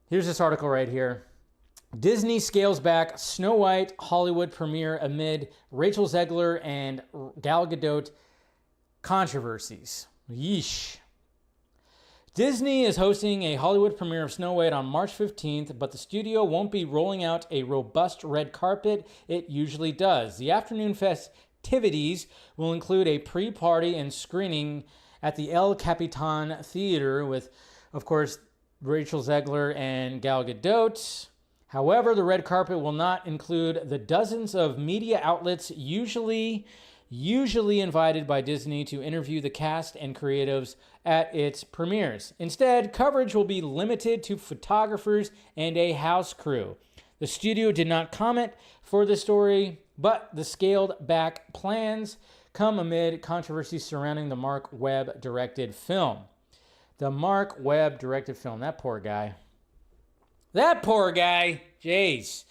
here's this article right here. Disney scales back Snow White Hollywood premiere amid Rachel Zegler and Gal Gadot controversies. Yeesh. Disney is hosting a Hollywood premiere of Snow White on March 15th, but the studio won't be rolling out a robust red carpet it usually does. The afternoon festivities will include a pre-party and screening at the El Capitan Theater with, of course, Rachel Zegler and Gal Gadot. However, the red carpet will not include the dozens of media outlets usually invited by Disney to interview the cast and creatives at its premieres. Instead, coverage will be limited to photographers and a house crew. The studio did not comment for the story, but the scaled-back plans come amid controversy surrounding the Mark Webb-directed film. The Mark Webb-directed film. That poor guy. Jeez.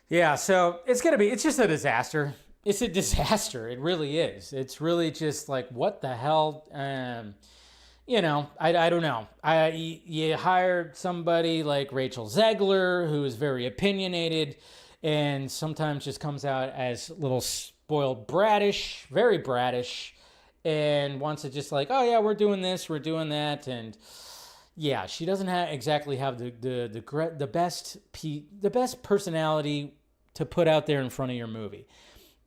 Yeah, so it's just a disaster. It's a disaster. It really is. It's really just like, what the hell? I don't know. You hired somebody like Rachel Zegler, who is very opinionated and sometimes just comes out as a little spoiled bratish, very bratish, and wants to just like, oh yeah, we're doing this, we're doing that, and yeah, she doesn't exactly have the best personality to put out there in front of your movie.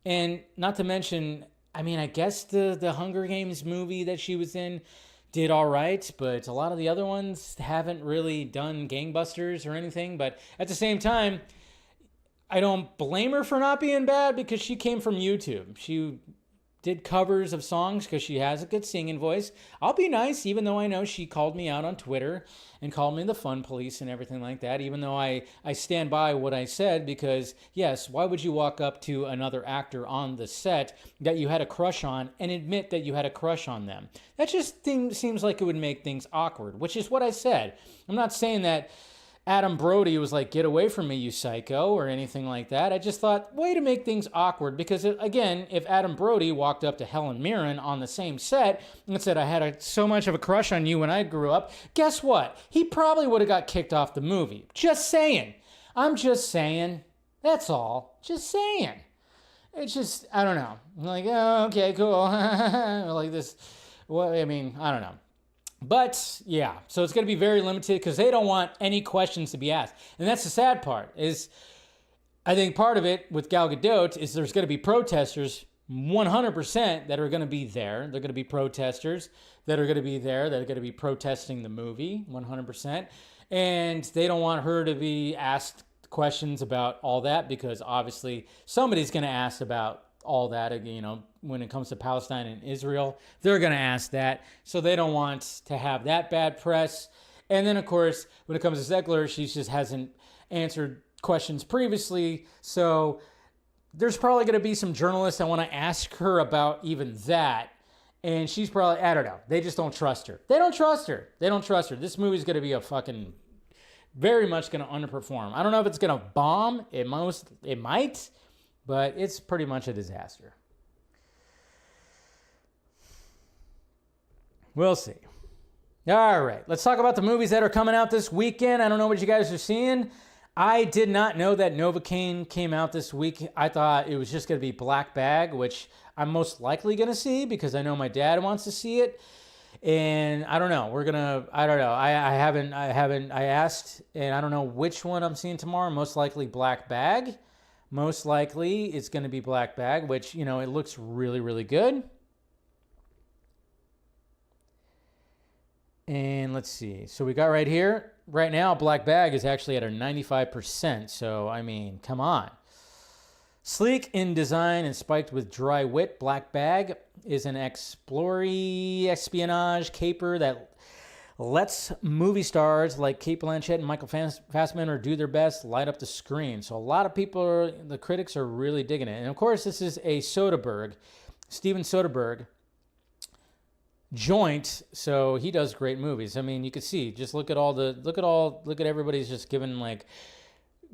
And not to mention, I mean, I guess the Hunger Games movie that she was in did all right, but a lot of the other ones haven't really done gangbusters or anything. But at the same time, I don't blame her for not being bad because she came from YouTube. She did covers of songs because she has a good singing voice. I'll be nice, even though I know she called me out on Twitter and called me the fun police and everything like that, even though I stand by what I said because, yes, why would you walk up to another actor on the set that you had a crush on and admit that you had a crush on them? That just seems like it would make things awkward, which is what I said. I'm not saying that Adam Brody was like, get away from me, you psycho, or anything like that. I just thought, way to make things awkward. Because, again, if Adam Brody walked up to Helen Mirren on the same set and said, I had so much of a crush on you when I grew up, guess what? He probably would have got kicked off the movie. Just saying. I'm just saying. That's all. Just saying. It's just, I don't know. I'm like, oh, okay, cool. Like this. Well, I mean, I don't know. But, yeah, so it's going to be very limited because they don't want any questions to be asked. And that's the sad part is I think part of it with Gal Gadot is there's going to be protesters 100% that are going to be there. They're going to be protesters that are going to be there that are going to be protesting the movie 100%. And they don't want her to be asked questions about all that because obviously somebody's going to ask about all that, you know, when it comes to Palestine and Israel, they're going to ask that. So they don't want to have that bad press. And then, of course, when it comes to Zegler, she just hasn't answered questions previously. So there's probably going to be some journalists that want to ask her about even that. And she's probably, I don't know. They just don't trust her. They don't trust her. They don't trust her. This movie's going to be a fucking, very much going to underperform. I don't know if it's going to bomb. It might. But it's pretty much a disaster. We'll see. All right, let's talk about the movies that are coming out this weekend. I don't know what you guys are seeing. I did not know that Novocaine came out this week. I thought it was just going to be Black Bag, which I'm most likely going to see because I know my dad wants to see it. And I don't know. I don't know. I asked, and I don't know which one I'm seeing tomorrow. Most likely Black Bag. Most likely it's going to be Black Bag, which, you know, it looks really, really good. And let's see. So we got right here. Right now, Black Bag is actually at a 95%. So, I mean, come on. Sleek in design and spiked with dry wit, Black Bag is an espionage caper that lets movie stars like Cate Blanchett and Michael Fassbender do their best, light up the screen. So a lot of people, the critics are really digging it. And of course, this is a Soderbergh, Steven Soderbergh joint. So he does great movies. I mean, you can see, just look at everybody's just giving like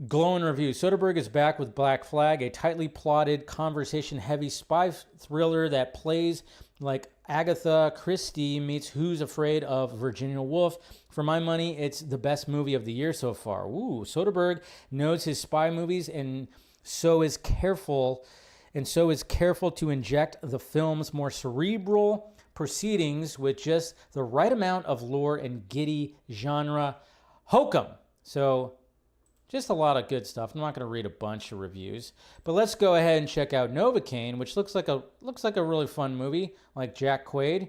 glowing reviews. Soderbergh is back with Black Flag, a tightly plotted, conversation-heavy spy thriller that plays like Agatha Christie meets Who's Afraid of Virginia Woolf. For my money, it's the best movie of the year so far. Ooh, Soderbergh knows his spy movies and so is careful to inject the film's more cerebral proceedings with just the right amount of lore and giddy genre hokum. So just a lot of good stuff. I'm not going to read a bunch of reviews, but let's go ahead and check out Novocaine, which looks like a really fun movie, like Jack Quaid.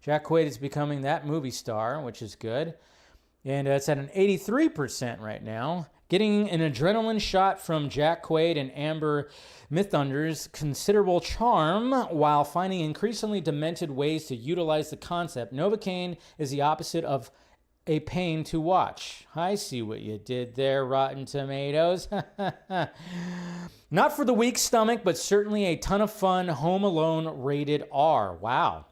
Jack Quaid is becoming that movie star, which is good, and it's at an 83% right now. Getting an adrenaline shot from Jack Quaid and Amber Midthunder's considerable charm while finding increasingly demented ways to utilize the concept. Novocaine is the opposite of a pain to watch. I see what you did there, Rotten Tomatoes. Not for the weak stomach, but certainly a ton of fun. Home Alone rated R. Wow.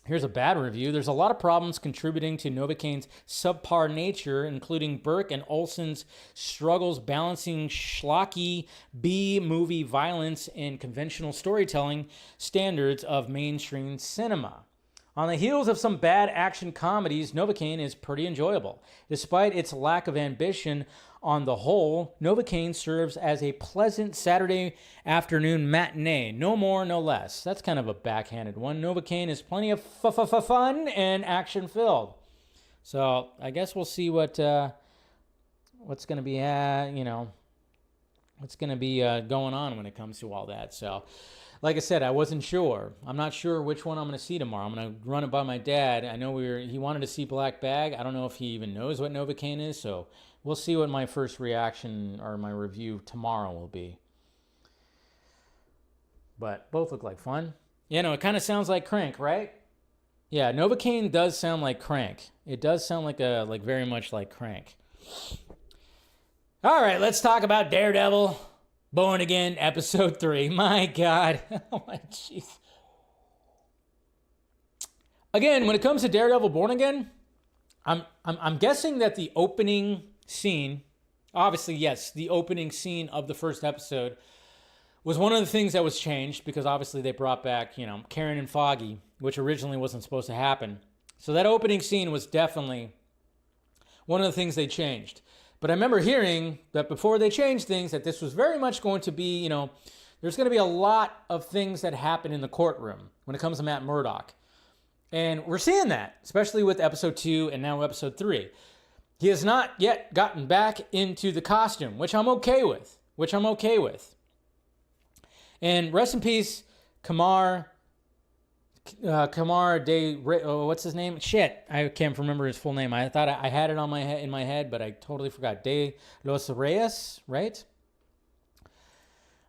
Here's a bad review. There's a lot of problems contributing to Novocaine's subpar nature, including Burke and Olsen's struggles balancing schlocky B-movie violence and conventional storytelling standards of mainstream cinema. On the heels of some bad action comedies, Novocaine is pretty enjoyable. Despite its lack of ambition on the whole, Novocaine serves as a pleasant Saturday afternoon matinee. No more, no less. That's kind of a backhanded one. Novocaine is plenty of fun and action-filled. So I guess we'll see what's going to be, what's going to be going on when it comes to all that. So like I said, I wasn't sure. I'm not sure which one I'm going to see tomorrow. I'm going to run it by my dad. I know he wanted to see Black Bag. I don't know if he even knows what Novocaine is, so we'll see what my first reaction or my review tomorrow will be. But both look like fun. You know, it kind of sounds like Crank, right? Yeah, Novocaine does sound like Crank. It does sound like very much like Crank. All right, let's talk about Daredevil, Born Again, Episode 3. My God. Oh, my jeez. Again, when it comes to Daredevil, Born Again, I'm guessing that the opening scene, obviously, yes, the opening scene of the first episode was one of the things that was changed because obviously they brought back, Karen and Foggy, which originally wasn't supposed to happen. So that opening scene was definitely one of the things they changed. But I remember hearing that before they changed things, that this was very much going to be, there's going to be a lot of things that happen in the courtroom when it comes to Matt Murdock. And we're seeing that, especially with episode 2 and now episode 3. He has not yet gotten back into the costume, which I'm okay with. And rest in peace, Kamar what's his name? Shit, I can't remember his full name. I thought I had it in my head, but I totally forgot. De Los Reyes, right?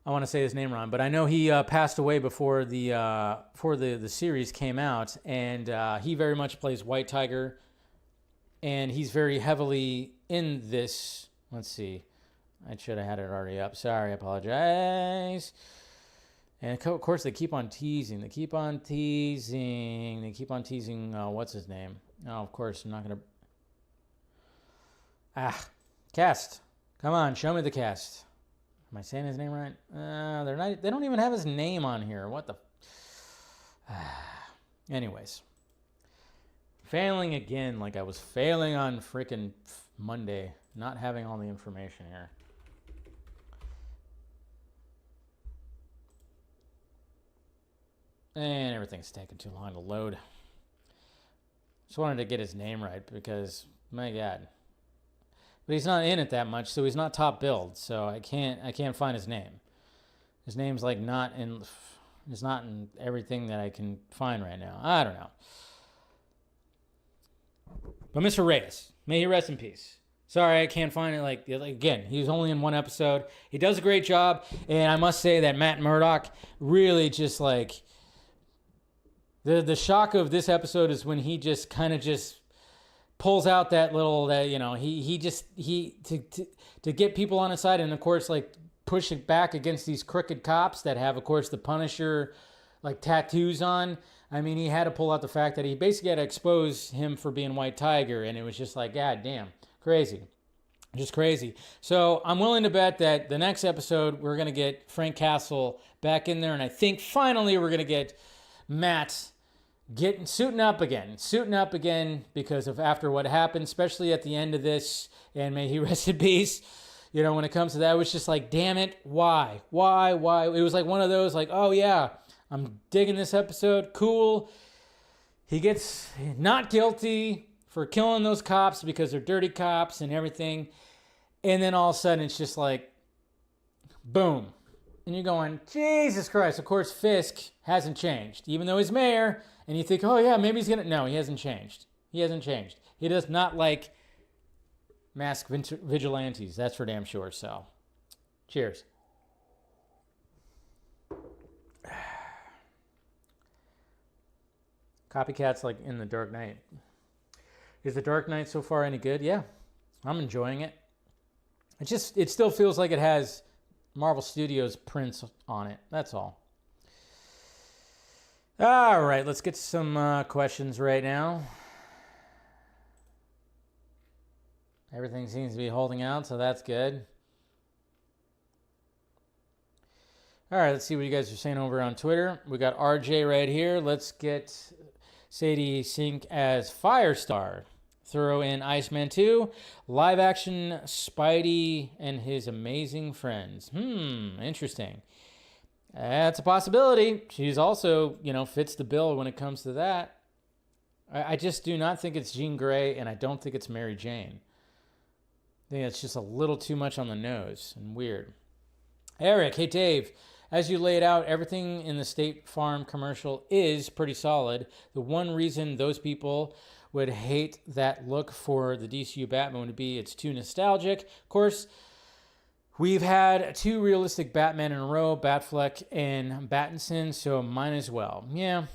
I want to say his name wrong, but I know he passed away before the series came out, and he very much plays White Tiger, and he's very heavily in this. Let's see, I should have had it already up. Sorry, I apologize. And of course, they keep on teasing. What's his name? Oh, of course, I'm not going to... Cast. Come on, show me the cast. Am I saying his name right? They're not. They don't even have his name on here. What the... Anyways. Failing again like I was failing on freaking Monday. Not having all the information here. And everything's taking too long to load. Just wanted to get his name right because, my God. But he's not in it that much, so he's not top billed. So I can't find his name. His name's not in everything that I can find right now. I don't know. But Mr. Reyes, may he rest in peace. Sorry, I can't find it. Again, he was only in one episode. He does a great job, and I must say that Matt Murdock really just The shock of this episode is when he just kind of just pulls out to get people on his side, and of course push it back against these crooked cops that have, of course, the Punisher tattoos on. I mean, he had to pull out the fact that he basically had to expose him for being White Tiger, and it was just God damn, crazy. Just crazy. So I'm willing to bet that the next episode we're going to get Frank Castle back in there, and I think finally we're going to get Matt suiting up again because of after what happened, especially at the end of this, and may he rest in peace. When it comes to that, it was just damn it, why? It was one of those oh yeah, I'm digging this episode, cool. He gets not guilty for killing those cops because they're dirty cops and everything, and then all of a sudden it's just boom. And you're going, Jesus Christ. Of course, Fisk hasn't changed, even though he's mayor. And you think, oh, yeah, maybe he's going to... No, he hasn't changed. He does not like masked vigilantes. That's for damn sure. So, cheers. Copycat's in The Dark Knight. Is The Dark Knight so far any good? Yeah, I'm enjoying it. It still feels like it has Marvel Studios prints on it. That's all. All right, let's get some questions right now. Everything seems to be holding out, so that's good. All right, let's see what you guys are saying over on Twitter. We got RJ right here. Let's get Sadie Sink as Firestar. Throw in Iceman 2, live action Spidey and his amazing friends. Interesting. That's a possibility. She's also, fits the bill when it comes to that. I just do not think it's Jean Grey, and I don't think it's Mary Jane. I think it's just a little too much on the nose and weird. Eric, hey Dave. as you laid out, everything in the State Farm commercial is pretty solid. The one reason those people would hate that look for the DCU Batman would be it's too nostalgic. Of course, we've had 2 realistic Batman in a row, Batfleck and Pattinson, so might as well. Yeah,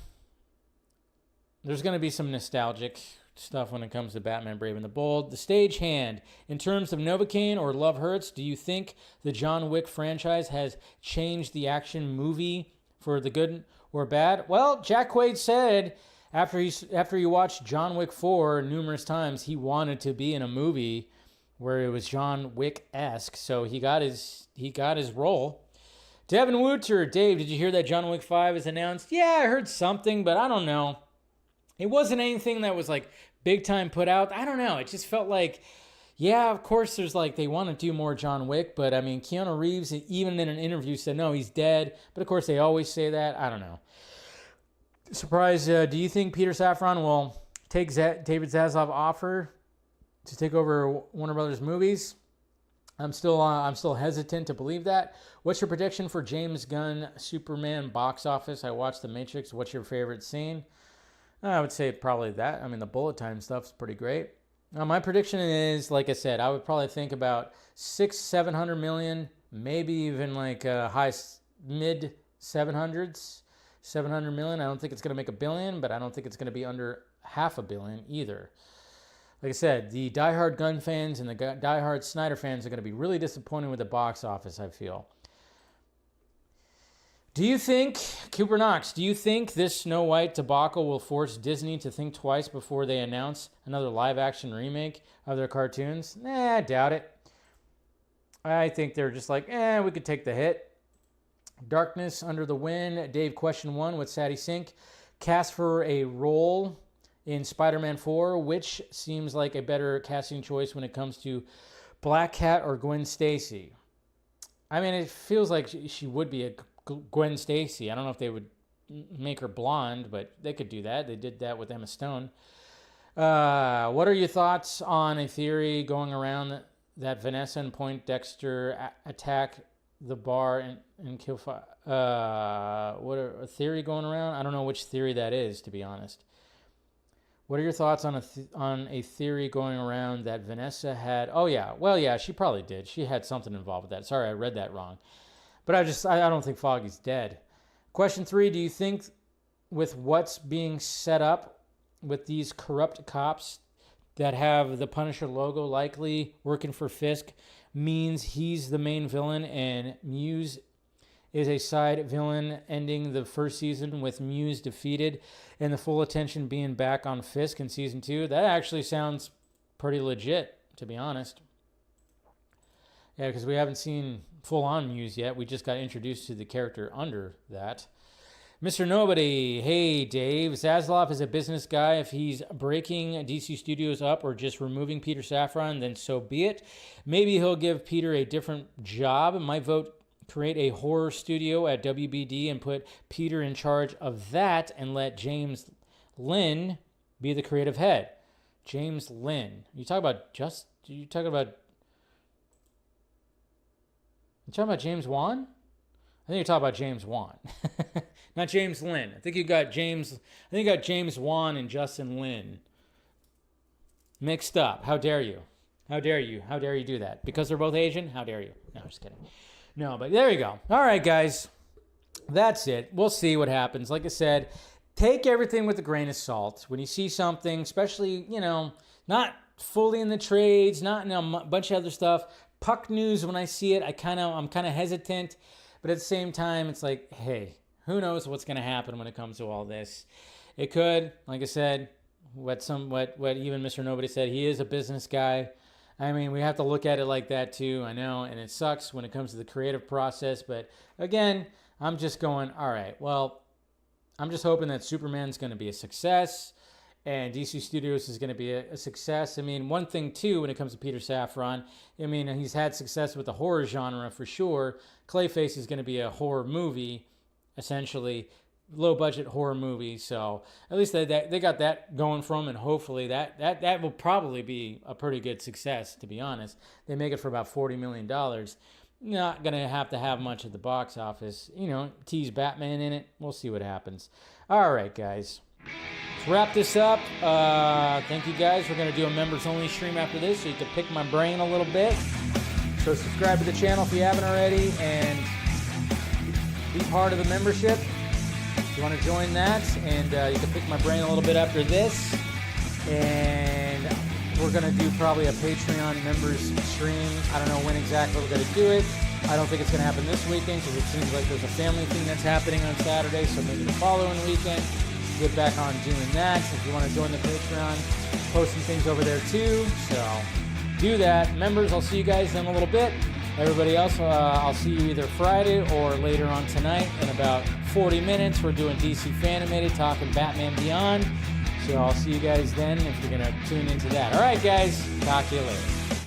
there's going to be some nostalgic stuff when it comes to Batman Brave and the Bold. The stagehand, in terms of Novocaine or Love Hurts, do you think the John Wick franchise has changed the action movie for the good or bad? Well, Jack Quaid said after he watched John Wick 4 numerous times, he wanted to be in a movie where it was John Wick-esque, so he got his role. Devin Wooter, Dave, did you hear that John Wick 5 is announced? Yeah, I heard something, but I don't know. It wasn't anything that was like big time put out. I don't know. It just felt like, yeah, of course there's like they want to do more John Wick, but I mean, Keanu Reeves, even in an interview, said no, he's dead. But of course they always say that. I don't know. Surprise, do you think Peter Safran will take David Zaslav offer to take over Warner Brothers movies? I'm still hesitant to believe that. What's your prediction for James Gunn Superman box office? I watched The Matrix. What's your favorite scene? I would say probably that. I mean, the bullet time stuff's pretty great. My prediction is, like I said, I would probably think about 600-700 million, maybe even like mid 700s, 700 million. I don't think it's going to make $1 billion, but I don't think it's going to be under $500 million either. Like I said, the diehard Gunn fans and the diehard Snyder fans are going to be really disappointed with the box office, I feel. Do you think, Cooper Knox, do you think this Snow White debacle will force Disney to think twice before they announce another live-action remake of their cartoons? I doubt it. I think they're just like, we could take the hit. Darkness Under the Wind, Dave, question 1 with Sadie Sink. Cast for a role in Spider-Man 4, which seems like a better casting choice when it comes to Black Cat or Gwen Stacy? I mean, it feels like she would be a Gwen Stacy. I don't know if they would make her blonde, but they could do that. They did that with Emma Stone. What are your thoughts on a theory going around that Vanessa and Poindexter attack the bar and kill? A theory going around? I don't know which theory that is, to be honest. What are your thoughts on a theory going around that Vanessa had? Oh yeah, well yeah, she probably did. She had something involved with that. Sorry, I read that wrong. But I don't think Foggy's dead. Question 3, do you think with what's being set up with these corrupt cops that have the Punisher logo likely working for Fisk means he's the main villain and Muse is a side villain, ending the first season with Muse defeated and the full attention being back on Fisk in season 2? That actually sounds pretty legit, to be honest. Yeah, because we haven't seen full-on Muse yet. We just got introduced to the character under that. Mr. Nobody, hey Dave, Zaslav is a business guy. If he's breaking DC Studios up or just removing Peter Safran, then so be it. Maybe he'll give Peter a different job. My vote, create a horror studio at WBD and put Peter in charge of that and let James Lynn be the creative head. James Lynn. You talking about James Wan? I think you're talking about James Wan. Not James Lynn. I think you got James Wan and Justin Lin mixed up. How dare you? How dare you? How dare you do that? Because they're both Asian? How dare you? No, I'm just kidding. No, but there you go. All right, guys. That's it. We'll see what happens. Like I said, take everything with a grain of salt. When you see something, especially, not fully in the trades, not in a bunch of other stuff. Puck news, when I see it, I'm kind of hesitant. But at the same time, it's like, hey, who knows what's going to happen when it comes to all this? It could, like I said, what even Mr. Nobody said, he is a business guy. I mean, we have to look at it like that too, I know, and it sucks when it comes to the creative process. But again, I'm just going, all right, well, I'm just hoping that Superman's going to be a success and DC Studios is going to be a success. I mean, one thing too, when it comes to Peter Safran, I mean, he's had success with the horror genre for sure. Clayface is going to be a horror movie, essentially, low budget horror movie. So at least they got that going from, and hopefully that will probably be a pretty good success, to be honest. They make it for about $40 million. not going to have much at the box office. You know, tease Batman in it. We'll see what happens. All right, guys. Let's wrap this up. Thank you, guys. We're going to do a members-only stream after this, so you can pick my brain a little bit. So subscribe to the channel if you haven't already, and be part of the membership. If you want to join that, and you can pick my brain a little bit after this. And we're going to do probably a Patreon members stream. I don't know when exactly we're going to do it. I don't think it's going to happen this weekend because it seems like there's a family thing that's happening on Saturday, so maybe the following weekend. Get back on doing that. If you want to join the Patreon, posting things over there too. So do that. Members, I'll see you guys in a little bit. Everybody else, I'll see you either Friday or later on tonight in about 40 minutes. We're doing DC Fanimated, talking Batman Beyond. So I'll see you guys then if you're going to tune into that. All right, guys. Talk to you later.